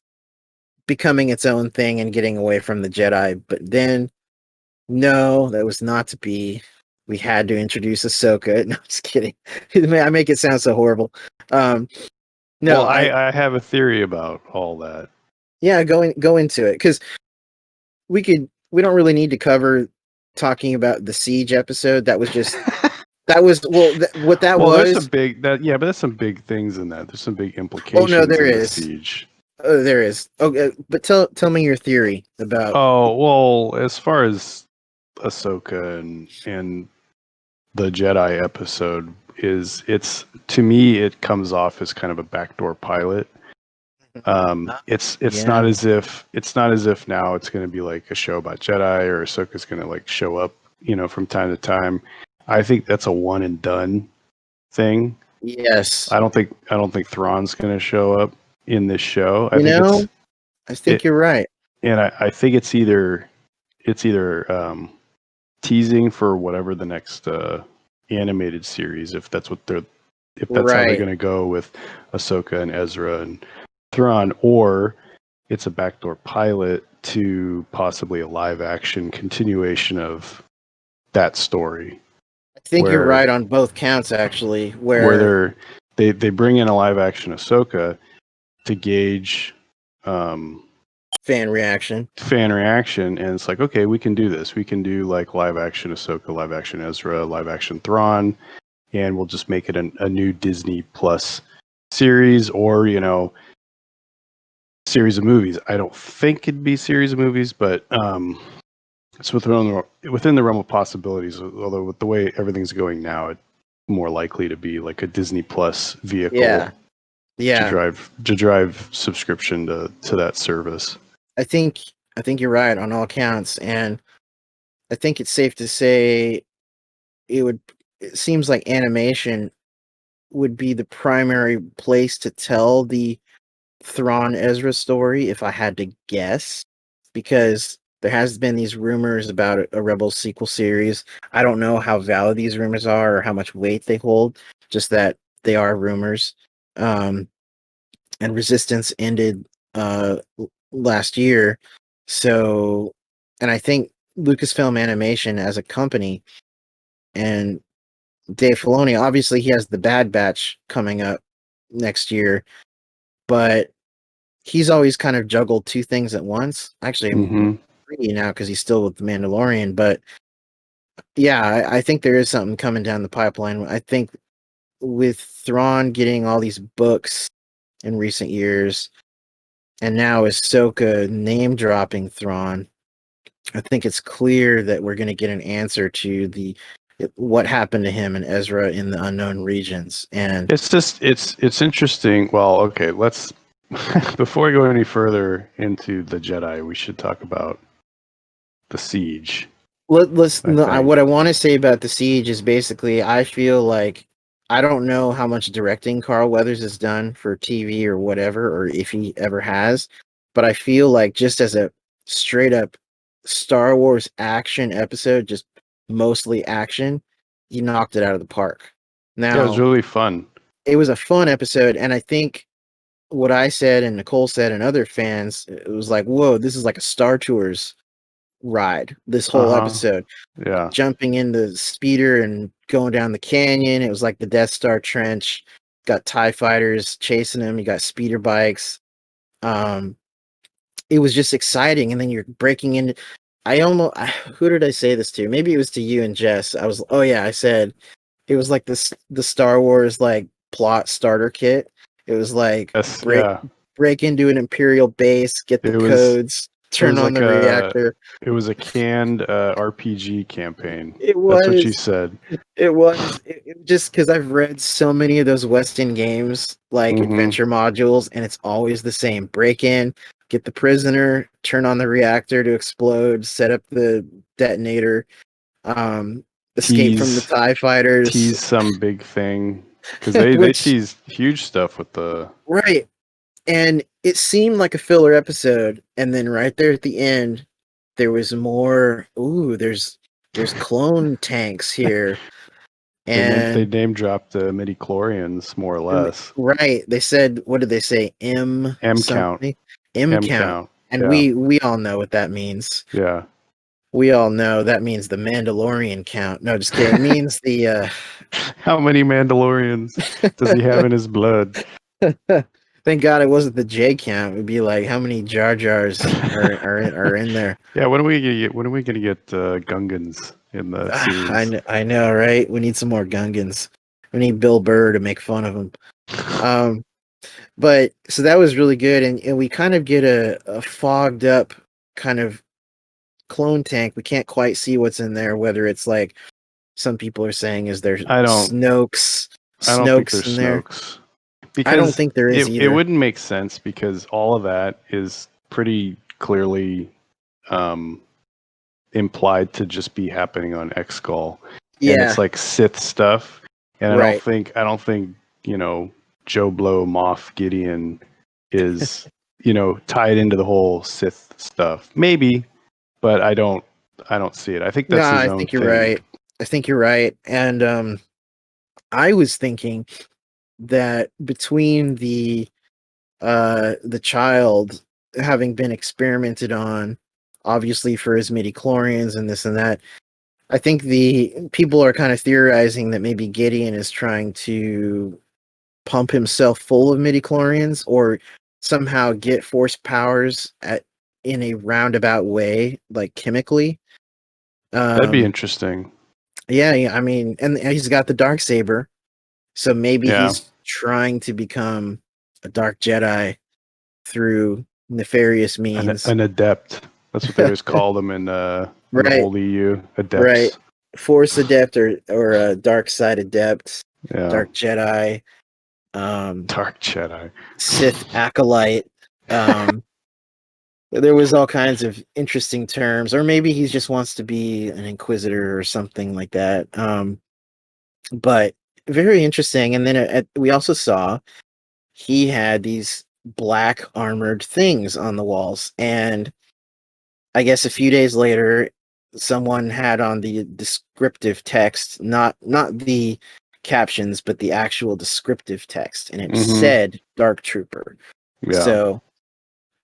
becoming its own thing and getting away from the Jedi, but then no, that was not to be. We had to introduce Ahsoka. No, I'm just kidding. I make it sound so horrible. No, well, I have a theory about all that. Yeah, go into it because we don't really need to cover talking about the Siege episode. That was just what that was. There's but there's some big things in that. There's some big implications. Oh no, there is. The Siege. Oh, there is. Okay, but tell me your theory about. Oh well, as far as Ahsoka and the Jedi episode it's to me it comes off as kind of a backdoor pilot. It's not as if now it's going to be like a show about Jedi or Ahsoka's going to like show up, from time to time. I think that's a one and done thing. Yes. I don't think Thrawn's going to show up in this show. I think you're right. And I think it's either teasing for whatever the next animated series, if that's how they're going to go with Ahsoka and Ezra and Thrawn, or it's a backdoor pilot to possibly a live action continuation of that story. I think you're right on both counts, actually. Where they bring in a live action Ahsoka to gauge fan reaction, and it's like, okay, we can do this. We can do like live action Ahsoka, live action Ezra, live action Thrawn, and we'll just make it a new Disney Plus series or series of movies. I don't think it'd be series of movies, but it's within the realm of possibilities. Although with the way everything's going now, it's more likely to be like a Disney Plus vehicle. Yeah. To drive subscription to that service. I think you're right on all counts, and I think it's safe to say it seems like animation would be the primary place to tell the Thrawn Ezra story, if I had to guess, because there has been these rumors about a Rebels sequel series. I don't know how valid these rumors are or how much weight they hold, just that they are rumors. And Resistance ended last year, so, and I think Lucasfilm Animation as a company and Dave Filoni, obviously he has the Bad Batch coming up next year, but he's always kind of juggled two things at once. Actually, three now because he's still with the Mandalorian. But yeah, I think there is something coming down the pipeline. I think with Thrawn getting all these books in recent years, and now Ahsoka name dropping Thrawn, I think it's clear that we're going to get an answer to what happened to him and Ezra in the unknown regions. And it's interesting. Well, okay, let's before we go any further into the Jedi, we should talk about the Siege. What I want to say about the Siege is basically I feel like I don't know how much directing Carl Weathers has done for TV or whatever, or if he ever has, but I feel like just as a straight up Star Wars action episode, just mostly action, he knocked it out of the park. Now, yeah, it was really fun. It was a fun episode, and I think what I said and Nicole said and other fans, it was like, whoa, this is like a Star Tours ride, this whole episode. Yeah. Jumping in the speeder and going down the canyon. It was like the Death Star trench. Got TIE fighters chasing him. You got speeder bikes. It was just exciting. And then you're breaking into. Who did I say this to? Maybe it was to you and Jess. I said it was like the Star Wars like plot starter kit. It was like break into an Imperial base, get the codes, turn on the reactor. It was a canned RPG campaign. It was. That's what you said. It was. It just because I've read so many of those West End games, like adventure modules, and it's always the same. Break in, get the prisoner, turn on the reactor to explode, set up the detonator, escape from the TIE fighters. Tease some big thing. Because they teased huge stuff with the... Right. And it seemed like a filler episode, and then right there at the end, there was more. Ooh, there's clone tanks here, and they name dropped the midi-chlorians more or less. Right? They said, what did they say? M count. M count, and we all know what that means. Yeah, we all know that means the Mandalorian count. No, just kidding. It means the. How many Mandalorians does he have in his blood? Thank God it wasn't the J count. It would be like how many Jar Jars are in there. Yeah, when are we gonna get Gungans in the series? I know, right? We need some more Gungans. We need Bill Burr to make fun of them. But so that was really good, and we kind of get a fogged up kind of clone tank. We can't quite see what's in there. Whether it's like some people are saying, is there Snokes? I don't think there's in there. Snokes. Because I don't think there is either. It wouldn't make sense because all of that is pretty clearly implied to just be happening on Exgol. Yeah, and it's like Sith stuff, and I don't think Joe Blow Moff Gideon is tied into the whole Sith stuff. Maybe, but I don't see it. I think that's his own thing. I think you're right. I think you're right, and I was thinking that between the child having been experimented on, obviously for his midi-chlorians and this and that, I think the people are kind of theorizing that maybe Gideon is trying to pump himself full of midi-chlorians or somehow get force powers in a roundabout way, like chemically. That'd be interesting. Yeah, I mean, and he's got the Darksaber. So maybe he's trying to become a dark Jedi through nefarious means. An adept. That's what they always call them in the old EU. Adepts. Right. Force adept or a dark side adept. Yeah. Dark Jedi. Dark Jedi. Sith acolyte. There was all kinds of interesting terms, or maybe he just wants to be an inquisitor or something like that. But very interesting. And then we also saw he had these black armored things on the walls, and I guess a few days later, someone had on the descriptive text, not the captions, but the actual descriptive text, and it said Dark Trooper. Yeah. So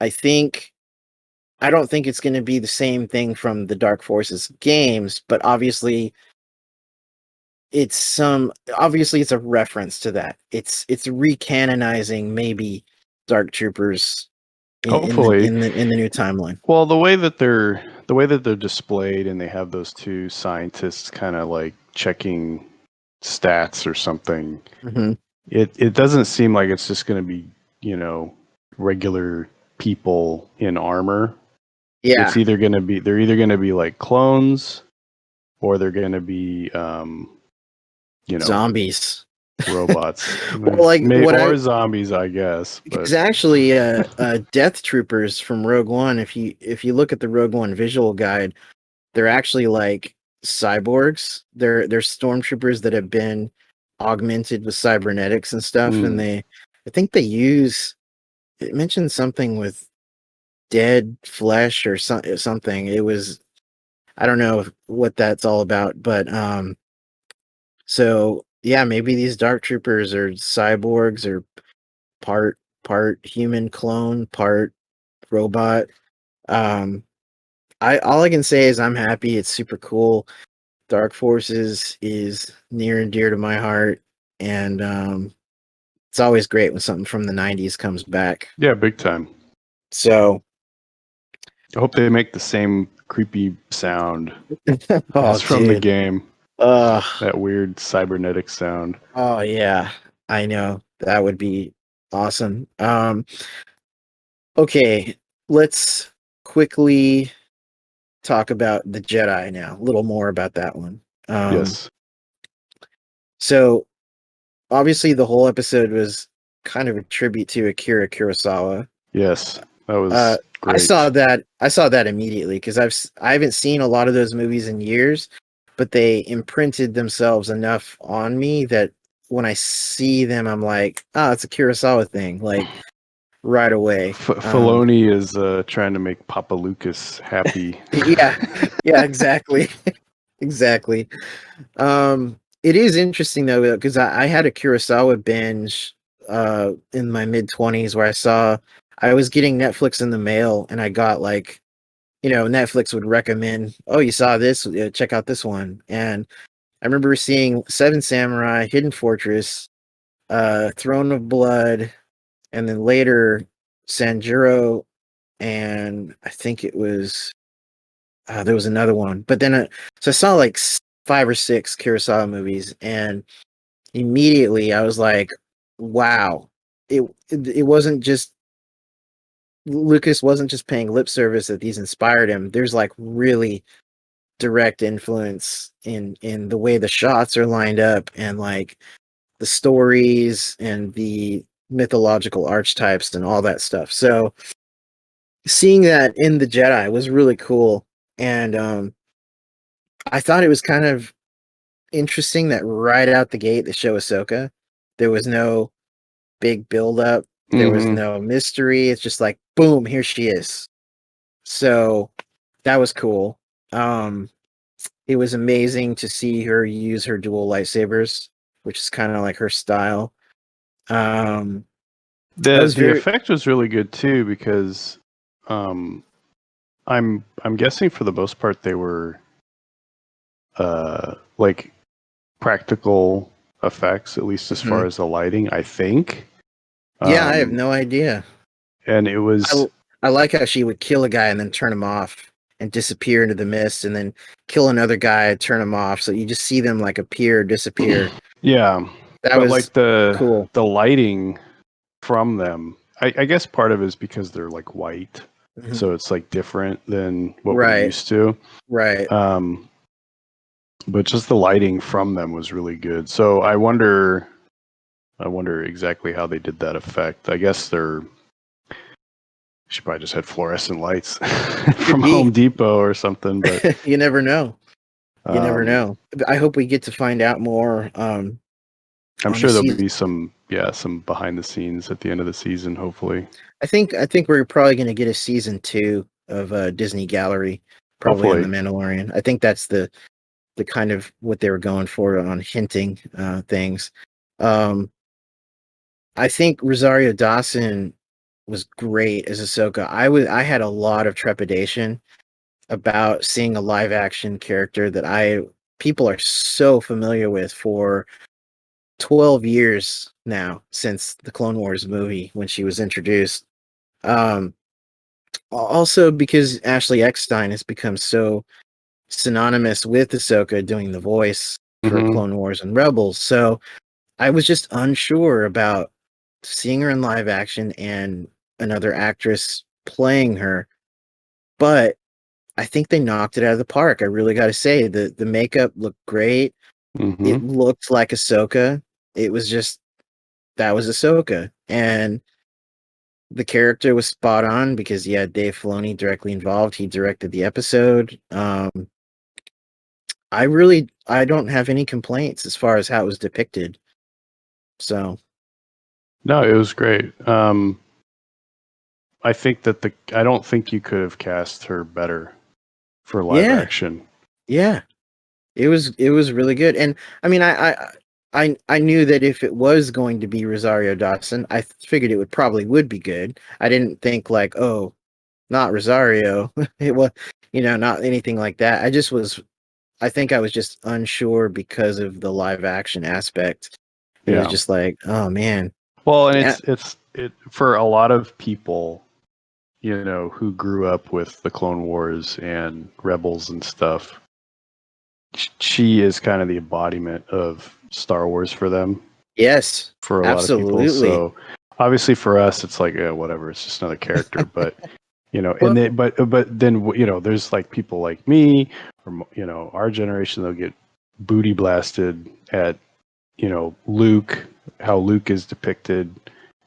I don't think it's going to be the same thing from the Dark Forces games, but obviously it's a reference to that. It's recanonizing maybe Dark Troopers hopefully in the new timeline. Well, the way that they're displayed, and they have those two scientists kind of like checking stats or something. Mm-hmm. It doesn't seem like it's just going to be, regular people in armor. Yeah, they're either going to be like clones, or they're going to be zombies, robots. Well, zombies, I guess. Because actually, Death Troopers from Rogue One, if you look at the Rogue One visual guide, they're actually like cyborgs. They're stormtroopers that have been augmented with cybernetics and stuff, and I think it mentioned something with dead flesh or something. It was, I don't know what that's all about, but so yeah, maybe these Dark Troopers are cyborgs or part human clone, part robot. All I can say is I'm happy. It's super cool. Dark Forces is near and dear to my heart, and it's always great when something from the 90s comes back. Yeah, big time. So I hope they make the same creepy sound as from the game. That weird cybernetic sound. Oh yeah, I know. That would be awesome. Okay, let's quickly talk about the Jedi now. A little more about that one. Yes. So obviously the whole episode was kind of a tribute to Akira Kurosawa. Yes, that was great. I saw that immediately because I haven't seen a lot of those movies in years, but they imprinted themselves enough on me that when I see them, I'm like, it's a Kurosawa thing, like right away. Filoni is trying to make Papa Lucas happy. yeah, exactly. Exactly. It is interesting though, because I had a Kurosawa binge in my mid-20s where I was getting Netflix in the mail, and I got like, Netflix would recommend, oh, you saw this, check out this one. And I remember seeing Seven Samurai, Hidden Fortress, Throne of Blood, and then later Sanjuro, and I think it was there was another one. But then so I saw like 5 or 6 Kurosawa movies, and immediately I was like, wow, it wasn't just Lucas wasn't just paying lip service that these inspired him. There's like really direct influence in the way the shots are lined up, and like the stories and the mythological archetypes and all that stuff. So seeing that in the Jedi was really cool, and I thought it was kind of interesting that right out the gate they show Ahsoka. There was no big build up. There was no mystery. It's just like, boom, here she is. So that was cool. It was amazing to see her use her dual lightsabers, which is kind of like her style. The effect was really good too, because I'm guessing for the most part they were like practical effects, at least as far as the lighting, I think. Yeah, I have no idea. And it was I like how she would kill a guy and then turn him off and disappear into the mist, and then kill another guy, turn him off. So you just see them like appear, disappear. Yeah. That but was like the cool. the lighting from them, I guess part of it is because they're like white, so it's like different than what we're used to. Right. But just the lighting from them was really good. So I wonder exactly how they did that effect. I guess she probably just had fluorescent lights from Home Depot or something, but you never know. You never know. I hope we get to find out more. I'm sure there'll be some behind the scenes at the end of the season, hopefully. I think we're probably going to get a season 2 of Disney Gallery, probably on The Mandalorian. I think that's the kind of what they were going for on hinting things. I think Rosario Dawson was great as Ahsoka. I had a lot of trepidation about seeing a live action character that people are so familiar with for 12 years now, since the Clone Wars movie when she was introduced. Also because Ashley Eckstein has become so synonymous with Ahsoka doing the voice for Clone Wars and Rebels. So I was just unsure about seeing her in live action and another actress playing her. But I think they knocked it out of the park. I really got to say, the makeup looked great. It looked like Ahsoka. It was just, that was Ahsoka. And the character was spot on because you had Dave Filoni directly involved. He directed the episode. I don't have any complaints as far as how it was depicted. So no, it was great. I think that I don't think you could have cast her better for live action. Yeah, it was really good. And I mean, I knew that if it was going to be Rosario Dawson, I figured it would be good. I didn't think like, oh, not Rosario. It was, not anything like that. I think I was just unsure because of the live action aspect. It was just like, oh man. Well, and it's for a lot of people, who grew up with the Clone Wars and Rebels and stuff. She is kind of the embodiment of Star Wars for them. Yes, for a lot of people. So obviously for us, it's like, yeah, whatever. It's just another character. But and then but then there's like people like me, or our generation. They'll get booty blasted at Luke, how Luke is depicted,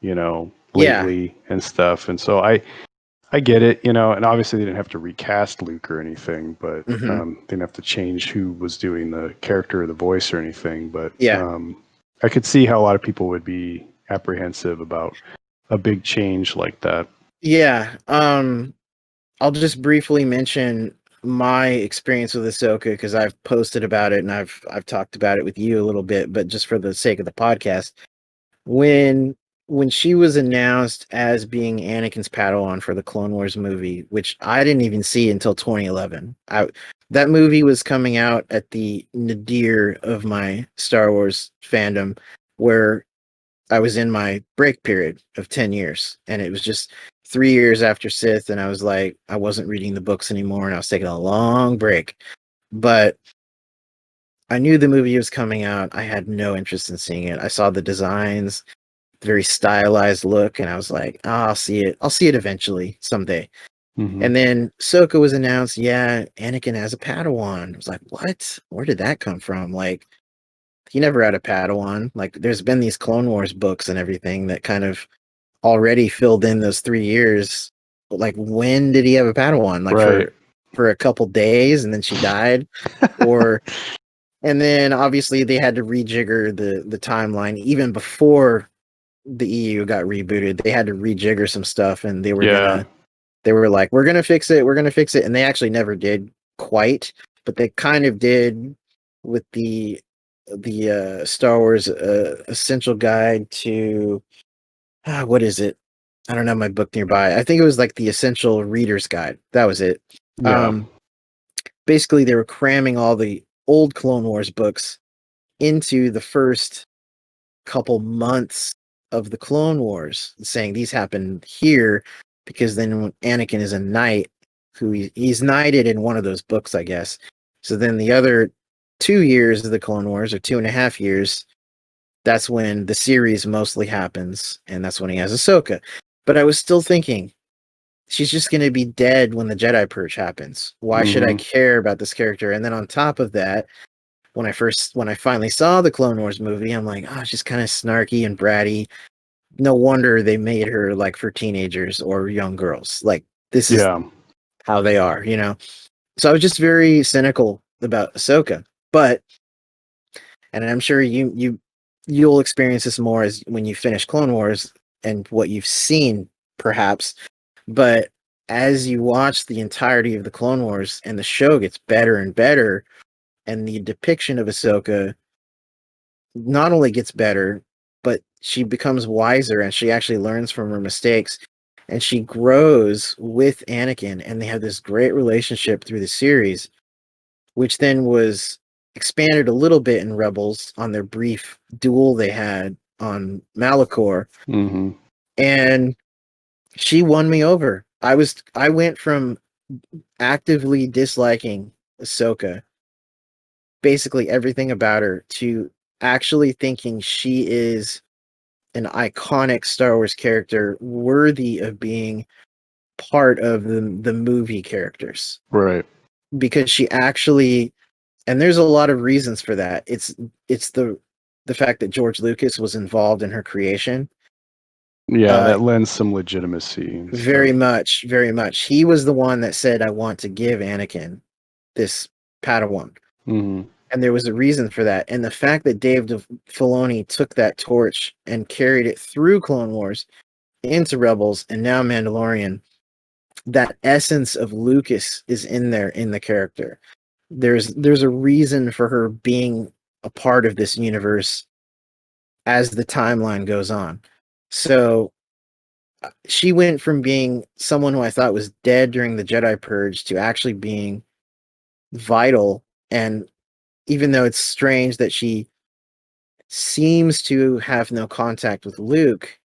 lately and stuff. And so I get it, and obviously they didn't have to recast Luke or anything, but they didn't have to change who was doing the character or the voice or anything. But I could see how a lot of people would be apprehensive about a big change like that. Yeah. I'll just briefly mention my experience with Ahsoka because I've posted about it and I've talked about it with you a little bit, but just for the sake of the podcast, when she was announced as being Anakin's Padawan for the Clone Wars movie, which I didn't even see until 2011. That movie was coming out at the nadir of my Star Wars fandom, where I was in my break period of 10 years, and it was just 3 years after Sith, and I was like, I wasn't reading the books anymore, and I was taking a long break. But I knew the movie was coming out. I had no interest in seeing it. I saw the designs, very stylized look, and I was like, oh, I'll see it. I'll see it eventually, someday. And then Ahsoka was announced. Yeah, Anakin has a Padawan. I was like, what? Where did that come from? Like, he never had a Padawan. Like, there's been these Clone Wars books and everything that kind of already filled in those 3 years. But like, when did he have a Padawan? Like for a couple days, and then she died, and then obviously they had to rejigger the timeline even before the EU got rebooted. They had to rejigger some stuff, and they were like, we're gonna fix it, and they actually never did quite, but they kind of did with the Star Wars Essential Guide to what is it? I don't know my book nearby. I think it was like the Essential Reader's Guide. That was it. Basically, they were cramming all the old Clone Wars books into the first couple months of the Clone Wars, saying these happened here because then when Anakin is a knight, he's knighted in one of those books, I guess. So then the other 2 years of the Clone Wars, or 2.5 years, that's when the series mostly happens, and that's when he has Ahsoka. But I was still thinking, she's just going to be dead when the Jedi Purge happens. Why should I care about this character? And then on top of that, when I finally saw the Clone Wars movie, I'm like, oh, she's kind of snarky and bratty. No wonder they made her like for teenagers or young girls. Like, this is how they are, you know? So I was just very cynical about Ahsoka. But, and I'm sure you'll experience this more as when you finish Clone Wars and what you've seen, perhaps. But as you watch the entirety of the Clone Wars and the show gets better and better, and the depiction of Ahsoka not only gets better, but she becomes wiser and she actually learns from her mistakes and she grows with Anakin, and they have this great relationship through the series, which then was expanded a little bit in Rebels on their brief duel they had on Malachor. And she won me over. I went from actively disliking Ahsoka, basically everything about her, to actually thinking she is an iconic Star Wars character worthy of being part of the movie characters. Right. Because she actually, and there's a lot of reasons for that. It's the fact that George Lucas was involved in her creation. Yeah, that lends some legitimacy. Very much, very much. He was the one that said, I want to give Anakin this Padawan. And there was a reason for that. And the fact that Dave Filoni took that torch and carried it through Clone Wars into Rebels and now Mandalorian, that essence of Lucas is in there in the character. There's a reason for her being a part of this universe as the timeline goes on. So she went from being someone who I thought was dead during the Jedi Purge to actually being vital. And even though it's strange that she seems to have no contact with Luke,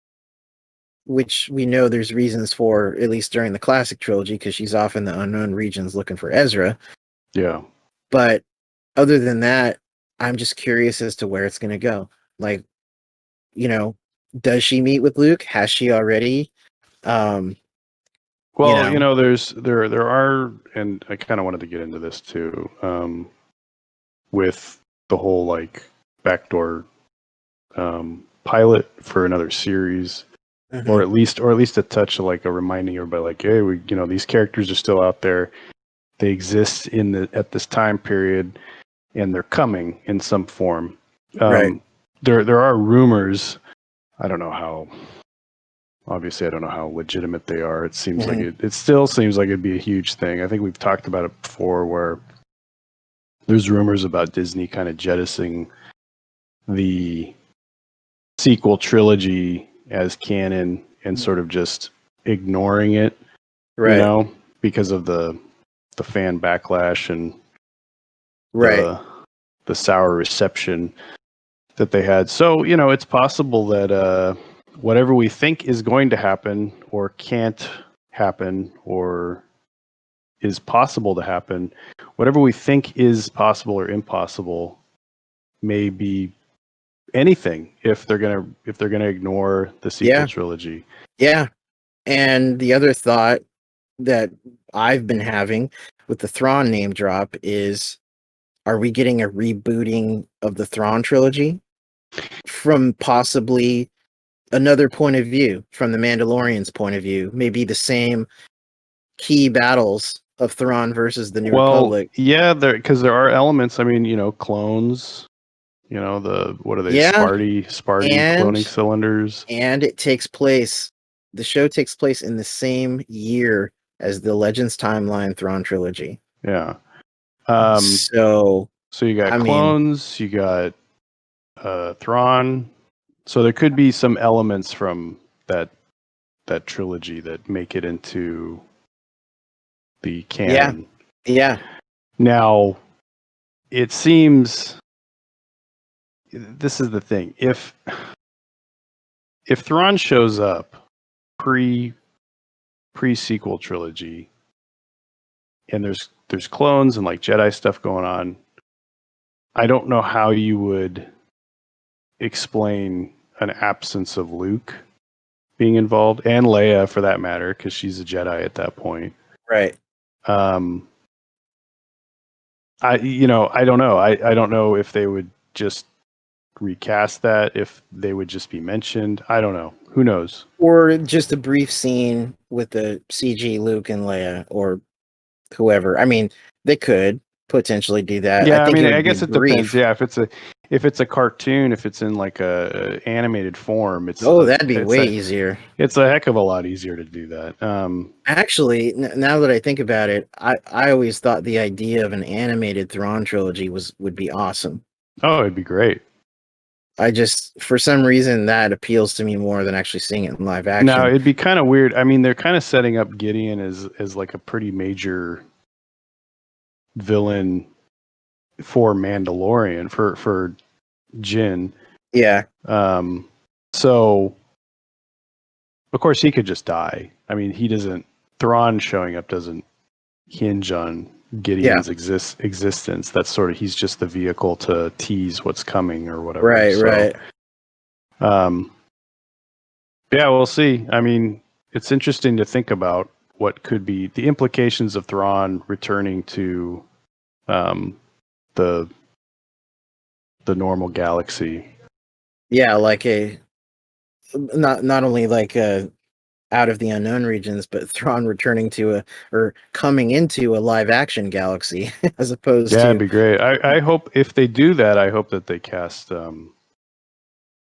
which we know there's reasons for, at least during the classic trilogy, because she's off in the unknown regions looking for Ezra. Yeah. But other than that, I'm just curious as to where it's going to go. Like, you know, does she meet with Luke? Has she already? Well, there are, and I kind of wanted to get into this too, with the whole like backdoor pilot for another series, or at least a touch of like a reminding everybody, like, hey, these characters are still out there. They exist at this time period, and they're coming in some form. Right. There are rumors. I don't know how. Obviously, I don't know how legitimate they are. It seems like it still seems like it'd be a huge thing. I think we've talked about it before, where there's rumors about Disney kind of jettisoning the sequel trilogy as canon and sort of just ignoring it, right. Because of the fan backlash and the sour reception that they had. So, it's possible that whatever we think is going to happen or can't happen or is possible to happen, whatever we think is possible or impossible may be anything if they're gonna ignore the sequel trilogy. Yeah. And the other thought that I've been having with the Thrawn name drop is, are we getting a rebooting of the Thrawn trilogy from possibly another point of view, from the Mandalorian's point of view? Maybe the same key battles of Thrawn versus the New Republic. Yeah, because there are elements. I mean, clones. What are they? Yeah, Sparty cloning cylinders. And it takes place. The show takes place in the same year as the Legends Timeline Thrawn trilogy. Yeah. So you got clones. You got Thrawn. So there could be some elements from that trilogy that make it into the canon. Yeah. Now, it seems this is the thing. If Thrawn shows up pre-sequel trilogy, and there's clones and like Jedi stuff going on, I don't know how you would explain an absence of Luke being involved, and Leia for that matter, because she's a Jedi at that point. Right. I don't know. I don't know if they would just recast that, if they would just be mentioned. I don't know. Who knows? Or just a brief scene with the CG Luke and Leia or whoever. I mean, they could potentially do that. Yeah, I think I guess it brief. depends. Yeah, if it's a cartoon, if it's in like a animated form, that'd be way easier. It's a heck of a lot easier to do that. Actually, now that I think about it, I always thought the idea of an animated Thrawn trilogy would be awesome. Oh, it'd be great. I just, for some reason, that appeals to me more than actually seeing it in live action. Now, it'd be kind of weird. I mean, they're kind of setting up Gideon as like a pretty major villain for Mandalorian, for Jin. Yeah. So, of course, he could just die. I mean, Thrawn showing up doesn't hinge on Gideon's existence. That's sort of, he's just the vehicle to tease what's coming or whatever. Right. Yeah, we'll see. I mean, it's interesting to think about what could be the implications of Thrawn returning to the normal galaxy. Yeah, like not only like out of the unknown regions, but Thrawn returning to or coming into a live action galaxy as opposed to. Yeah, it'd be great. I hope if they do that, I hope that they cast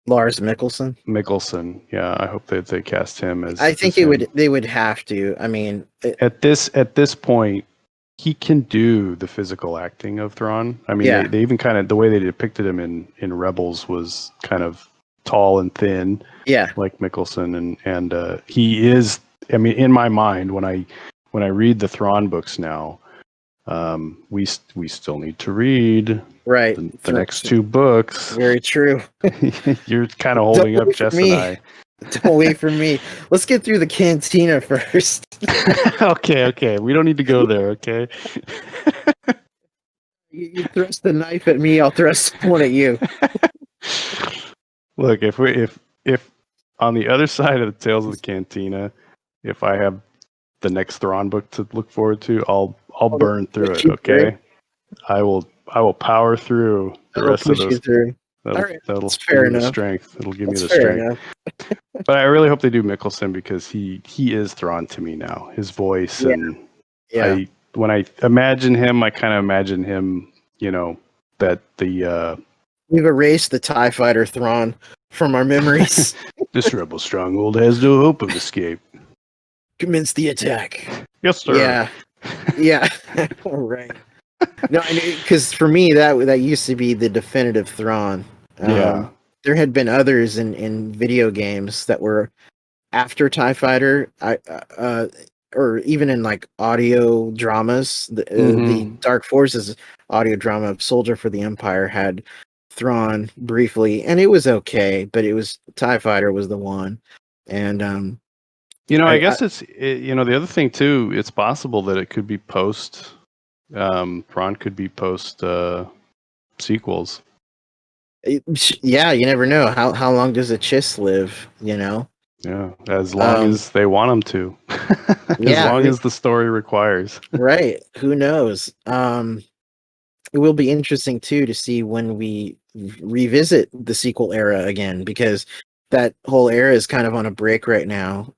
Lars Mikkelsen. Yeah, I hope that they cast him as. I think they would have to. I mean, at this point, he can do the physical acting of Thrawn. I mean, they even kind of, the way they depicted him in Rebels was kind of tall and thin. Yeah, like Mikkelsen, and he is. I mean, in my mind, when I read the Thrawn books now, we still need to read the next two books. Very true. You're kind of holding up Jess and I. Don't wait for me. Let's get through the cantina first. Okay. We don't need to go there, okay? You thrust the knife at me, I'll thrust one at you. Look, if on the other side of the Tales of the Cantina, if I have the next Thrawn book to look forward to, I'll burn through it, okay? I will power through the rest of those. That'll give me the strength. It'll give me the strength. But I really hope they do Mikkelsen, because he is Thrawn to me now. His voice and when I imagine him, I kind of imagine him, that we've erased the TIE fighter Thrawn from our memories. This rebel stronghold has no hope of escape. Commence the attack. Yes, sir. Yeah. Right. No, because for me that used to be the definitive Thrawn. There had been others in video games that were after TIE Fighter, or even in like audio dramas. The Dark Forces audio drama of Soldier for the Empire had Thrawn briefly, and it was okay, but it was TIE Fighter was the one. And I guess the other thing too, it's possible that it could be post Thrawn could be post sequels. Yeah, you never know. How long does a Chiss live, Yeah, as long as they want them to. As long as the story requires. Right. Who knows? It will be interesting too to see when we revisit the sequel era again, because that whole era is kind of on a break right now.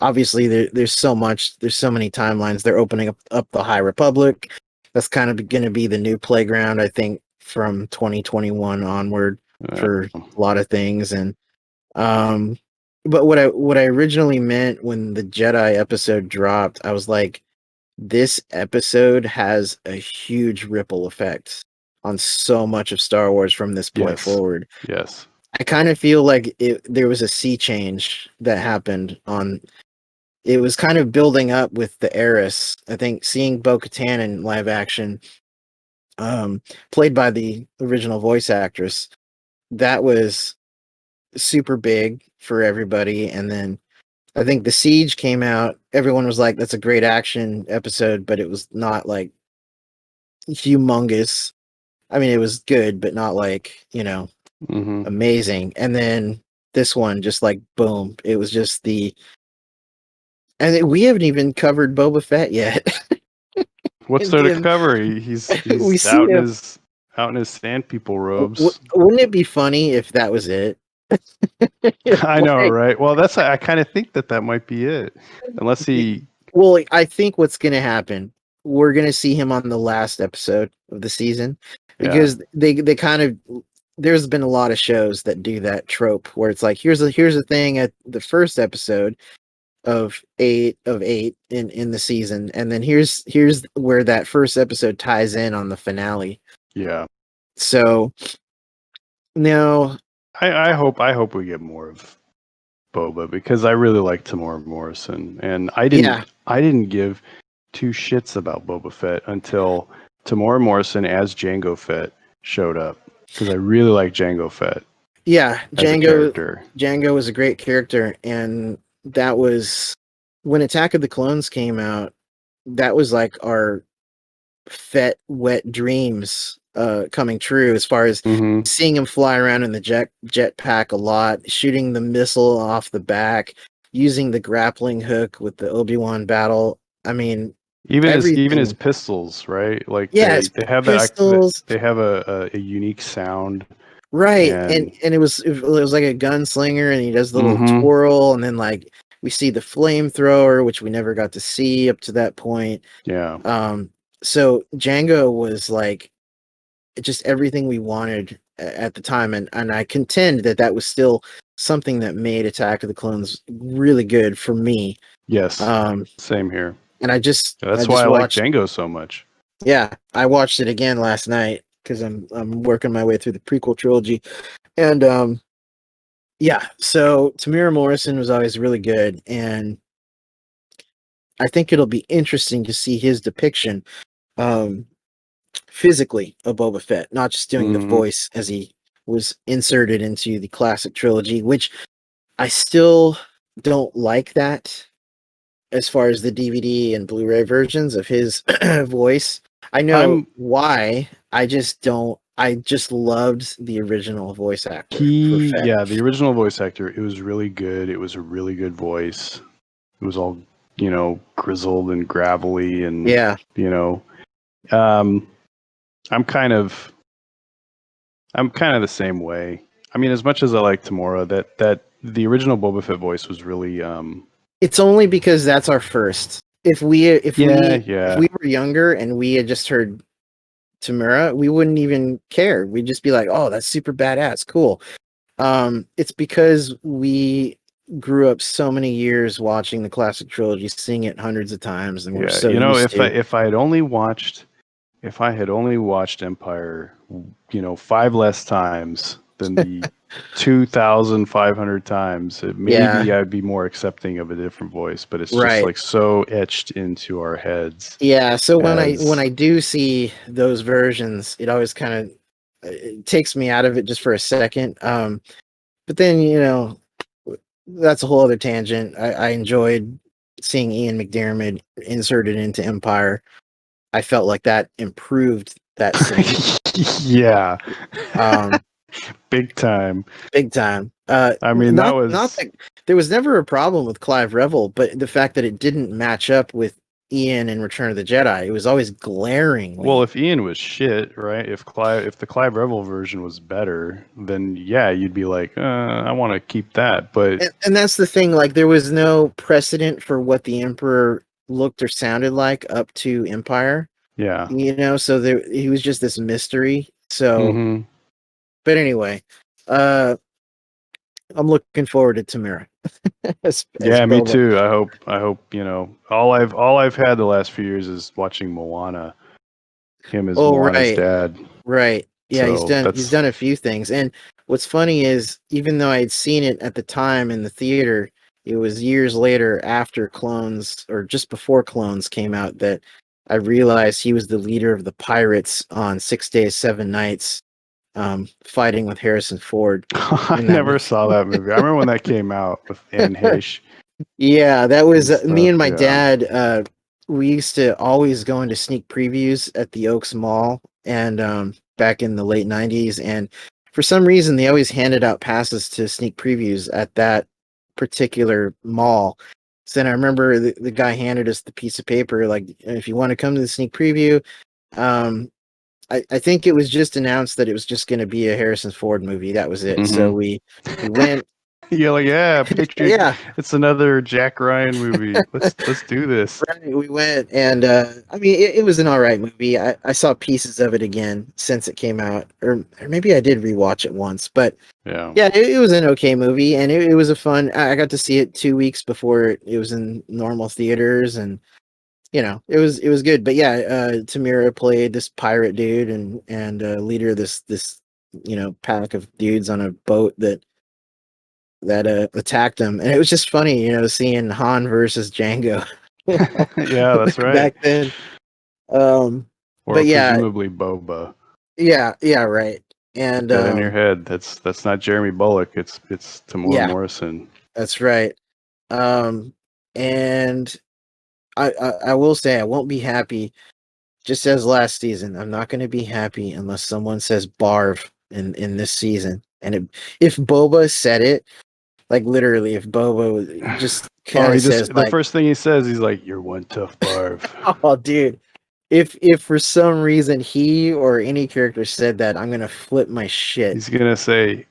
Obviously there's so much, there's so many timelines. They're opening up the High Republic. That's kind of going to be the new playground, I think, from 2021 onward for a lot of things. And but what I originally meant when the Jedi episode dropped, I was like, this episode has a huge ripple effect on so much of Star Wars from this point forward. Yes. I kind of feel like there was a sea change that happened on. It was kind of building up with the Heiress. I think seeing Bo-Katan in live action, played by the original voice actress, that was super big for everybody. And then I think The Siege came out. Everyone was like, that's a great action episode, but it was not like humongous. I mean, it was good, but not like, amazing. And then this one, just like boom, it was just and we haven't even covered Boba Fett yet. What's there to cover? He's we see out in him. his sand people robes. Wouldn't it be funny if that was it? I know, right? Well, I kind of think that might be it, unless he. Well, I think what's going to happen, we're going to see him on the last episode of the season, because they kind of, there's been a lot of shows that do that trope where it's like, here's a thing at the first episode of eight in the season, and then here's where that first episode ties in on the finale. Yeah. So no, I hope we get more of Boba, because I really like Tamora Morrison, and I didn't give two shits about Boba Fett until Tamora Morrison as Jango Fett showed up, because I really like Jango Fett. Yeah, Jango was a great character, and that was when Attack of the Clones came out. That was like our Fett wet dreams coming true, as far as seeing him fly around in the jetpack a lot, shooting the missile off the back, using the grappling hook with the Obi-Wan battle. I mean, even his pistols, right? Like they have pistols. They have a unique sound. Right, and it was like a gunslinger, and he does the little twirl, and then like we see the flamethrower, which we never got to see up to that point. Yeah. So Jango was like just everything we wanted at the time, and I contend that was still something that made Attack of the Clones really good for me. Yes. Same here. And that's why I like Jango so much. Yeah, I watched it again last night because I'm working my way through the prequel trilogy, and so Tamira Morrison was always really good, and I think it'll be interesting to see his depiction physically of Boba Fett, not just doing the voice as he was inserted into the classic trilogy, which I still don't like that as far as the DVD and Blu-ray versions of his voice. I know why. I just don't. I just loved the original voice actor. The original voice actor. It was really good. It was a really good voice. It was all, grizzled and gravelly, and I'm kind of the same way. I mean, as much as I like Tamora, that the original Boba Fett voice was really. It's only because that's our first. If we were younger and we had just heard Tamura, we wouldn't even care. We'd just be like, "Oh, that's super badass, cool." It's because we grew up so many years watching the classic trilogy, seeing it hundreds of times, and we're so used to. If I had only watched Empire, 5 less times than the 2,500 times, maybe I'd be more accepting of a different voice. But it's just like so etched into our heads. Yeah. So when I do see those versions, it always kind of it takes me out of it just for a second. But then that's a whole other tangent. I enjoyed seeing Ian McDiarmid inserted into Empire. I felt like that improved that scene. Yeah. Big time. I mean, there was never a problem with Clive Revel, but the fact that it didn't match up with Ian in Return of the Jedi, it was always glaring. Well, if Ian was shit, right? If the Clive Revel version was better, then yeah, you'd be like, I want to keep that. But and that's the thing. Like, there was no precedent for what the Emperor looked or sounded like up to Empire. Yeah. So he was just this mystery. So, but anyway, I'm looking forward to Tamira. Me too. I hope all I've had the last few years is watching Moana. Him as Moana's dad. Right. Yeah, so he's done a few things. And what's funny is, even though I had seen it at the time in the theater, it was years later, after Clones, or just before Clones came out, that I realized he was the leader of the pirates on 6 Days, 7 Nights, fighting with Harrison Ford. I never saw that movie. I remember when that came out with Anne Heche. Yeah, that was me and my dad. We used to always go into sneak previews at the Oaks Mall, and back in the late 90s, and for some reason they always handed out passes to sneak previews at that particular mall. So then I remember the guy handed us the piece of paper, like, if you want to come to the sneak preview, I think it was just announced that it was just going to be a Harrison Ford movie. That was it. So we went. You're like, yeah, Patriot. Yeah, it's another Jack Ryan movie. Let's do this. Right, we went, and I mean, it was an all right movie. I saw pieces of it again since it came out, or maybe I did rewatch it once. But yeah, it was an okay movie, and it was a fun. I got to see it 2 weeks before it was in normal theaters, and it was good. But yeah, Tamira played this pirate dude and leader of this pack of dudes on a boat that attacked him, and it was just funny, seeing Han versus Django. yeah, that's right. Back then, or but yeah, presumably Boba. yeah, right. And Get in your head. That's not Jeremy Bulloch. It's Tamora Morrison. That's right. And I will say I won't be happy. Just as last season, I'm not going to be happy unless someone says Barv in this season. And if Boba said it, like literally, if Boba just kind of says, the first thing he says, he's like, "You're one tough Barv." Oh, dude. If for some reason he or any character said that, I'm gonna flip my shit. He's gonna say,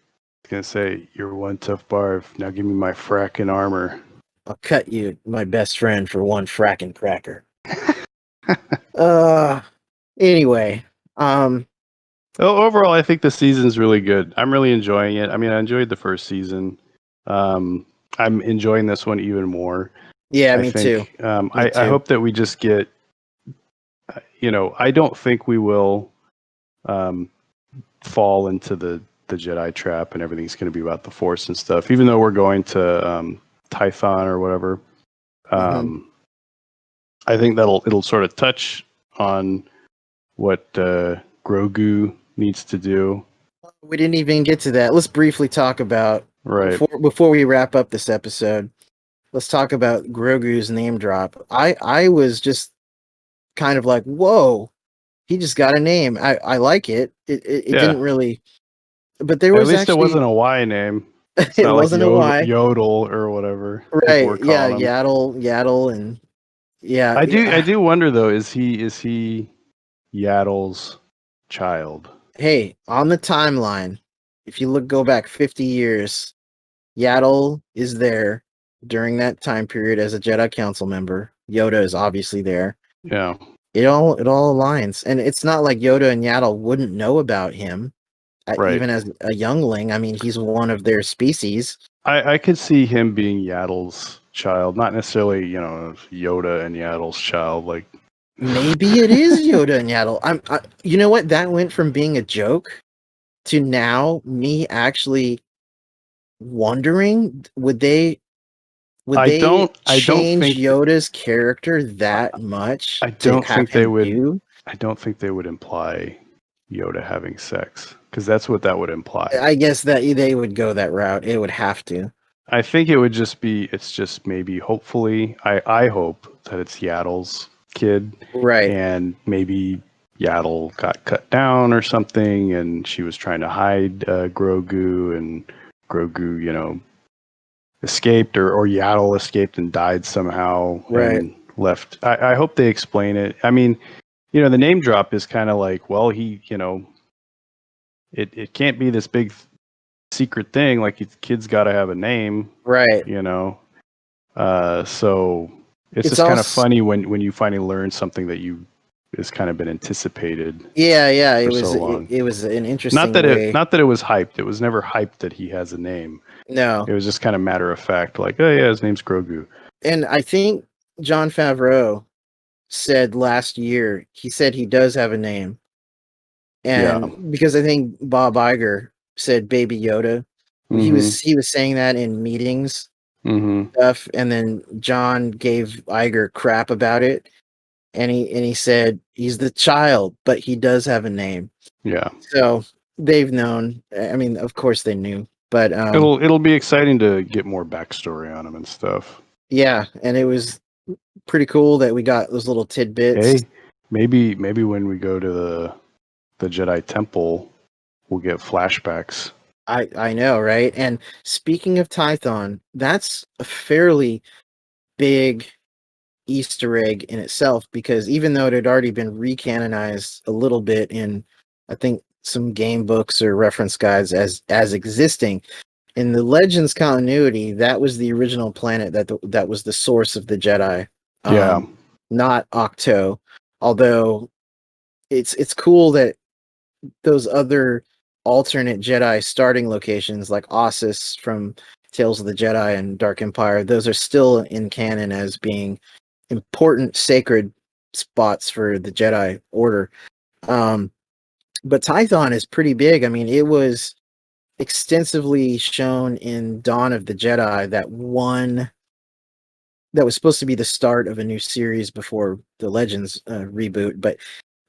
"You're one tough Barv. Now give me my frackin' armor. I'll cut you, my best friend, for one frackin' cracker." Anyway, overall, I think the season's really good. I'm really enjoying it. I mean, I enjoyed the first season. I'm enjoying this one even more. Yeah, me too. I hope that we just get. I don't think we will fall into the Jedi trap and everything's going to be about the Force and stuff. Even though we're going to Tython or whatever, I think it'll sort of touch on what Grogu needs to do. We didn't even get to that. Let's briefly talk about before we wrap up this episode. Let's talk about Grogu's name drop. I was just kind of like, whoa, he just got a name. I like it. It didn't really, but there was at least actually, it wasn't a Y name. It's it not wasn't like a Y. Yodel or whatever. Right? Yeah, Yaddle, and yeah. I do wonder though. Is he Yaddle's child? Hey, on the timeline, if you go back 50 years, Yaddle is there during that time period as a Jedi Council member. Yoda is obviously there. Yeah. It all aligns, and it's not like Yoda and Yaddle wouldn't know about him, even as a youngling. I mean, he's one of their species. I could see him being Yaddle's child, not necessarily Yoda and Yaddle's child. Like maybe it is Yoda and Yaddle. You know what? That went from being a joke to now me actually wondering would they change Yoda's character that much? I don't think they would. I don't think they would imply Yoda having sex, because that's what that would imply. I guess that they would go that route. It would have to. I think it would just be. It's just maybe. Hopefully, I hope that it's Yaddle's kid, right? And maybe Yaddle got cut down or something, and she was trying to hide Grogu, and Grogu, escaped, or Yaddle escaped and died somehow, and left. I hope they explain it. I mean, the name drop is kind of like, well, he, it can't be this big secret thing. Like, kid's got to have a name, right? So it's just kind of funny when you finally learn something that has kind of been anticipated. Yeah. It was an interesting. Not that it was hyped. It was never hyped that he has a name. No, it was just kind of matter of fact, like, oh yeah, his name's Grogu. And I think Jon Favreau said last year, he said he does have a name. And because I think Bob Iger said Baby Yoda. He was saying that in meetings stuff, and then John gave Iger crap about it. And he said he's the child, but he does have a name. Yeah. So they've known. I mean, of course they knew. But it'll be exciting to get more backstory on him and stuff. Yeah, and it was pretty cool that we got those little tidbits. Hey, maybe when we go to the Jedi Temple, we'll get flashbacks. I know, right? And speaking of Tython, that's a fairly big Easter egg in itself, because even though it had already been recanonized a little bit in, I think, some game books or reference guides as existing in the Legends continuity, that was the original planet that was the source of the Jedi. Not Octo. Although it's cool that those other alternate Jedi starting locations like Ossus from Tales of the Jedi and Dark Empire, those are still in canon as being important sacred spots for the Jedi Order. But Tython is pretty big. I mean, it was extensively shown in Dawn of the Jedi, that was supposed to be the start of a new series before the Legends reboot, but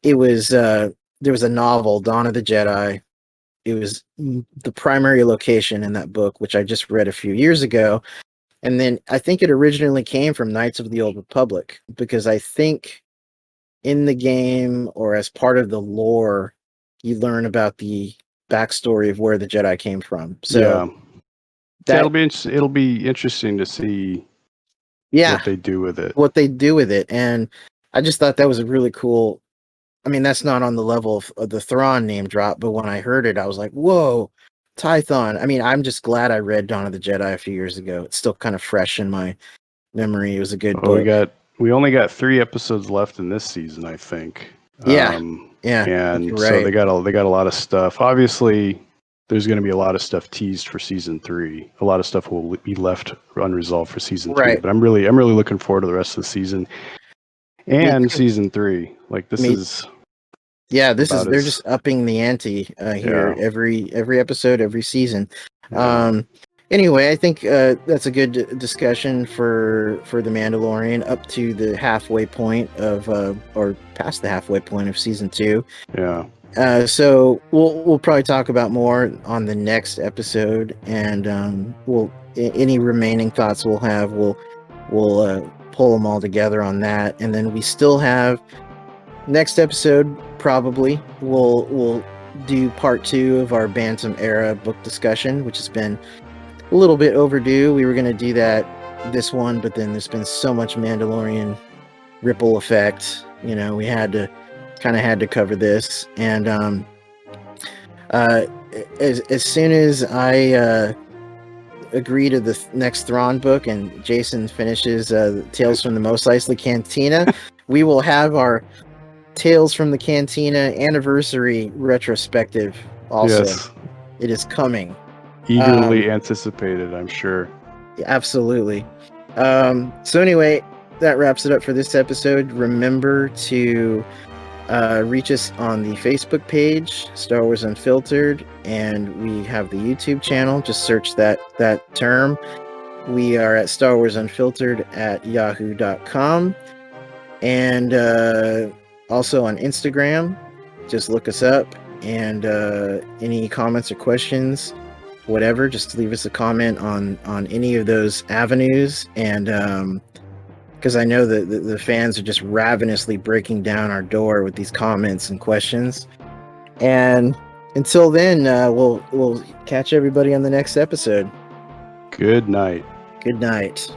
it was there was a novel, Dawn of the Jedi. It was the primary location in that book, which I just read a few years ago. And then I think it originally came from Knights of the Old Republic, because I think in the game or as part of the lore, you learn about the backstory of where the Jedi came from. So it'll be interesting to see what they do with it. And I just thought that was a really cool. I mean, that's not on the level of the Thrawn name drop, but when I heard it, I was like, whoa, Tython. I mean, I'm just glad I read Dawn of the Jedi a few years ago. It's still kind of fresh in my memory. It was a good book. We only got 3 episodes left in this season, I think. And so they got a lot of stuff. Obviously, there's going to be a lot of stuff teased for season 3. A lot of stuff will be left unresolved for season 3. But I'm really looking forward to the rest of the season and season 3. Like they're just upping the ante here every episode, every season. Anyway, I think that's a good discussion for the Mandalorian up to the halfway point of or past the halfway point of season 2. So we'll probably talk about more on the next episode, and any remaining thoughts we'll have, we'll pull them all together on that, and then we still have next episode. Probably we'll do part 2 of our Bantam era book discussion, which has been a little bit overdue. We were going to do that this one, but then there's been so much Mandalorian ripple effect. We had to cover this. And as soon as I agree to the next Thrawn book and Jason finishes Tales from the Mos Eisley Cantina, we will have our Tales from the Cantina anniversary retrospective also. Yes. It is coming. Eagerly anticipated, I'm sure. Absolutely. So anyway, that wraps it up for this episode. Remember to reach us on the Facebook page, Star Wars Unfiltered, and we have the YouTube channel. Just search that term. We are at Star Wars Unfiltered at yahoo.com, and also on Instagram. Just look us up, and any comments or questions, whatever, just leave us a comment on any of those avenues. And because I know that the fans are just ravenously breaking down our door with these comments and questions. And until then, we'll catch everybody on the next episode. Good night. Good night.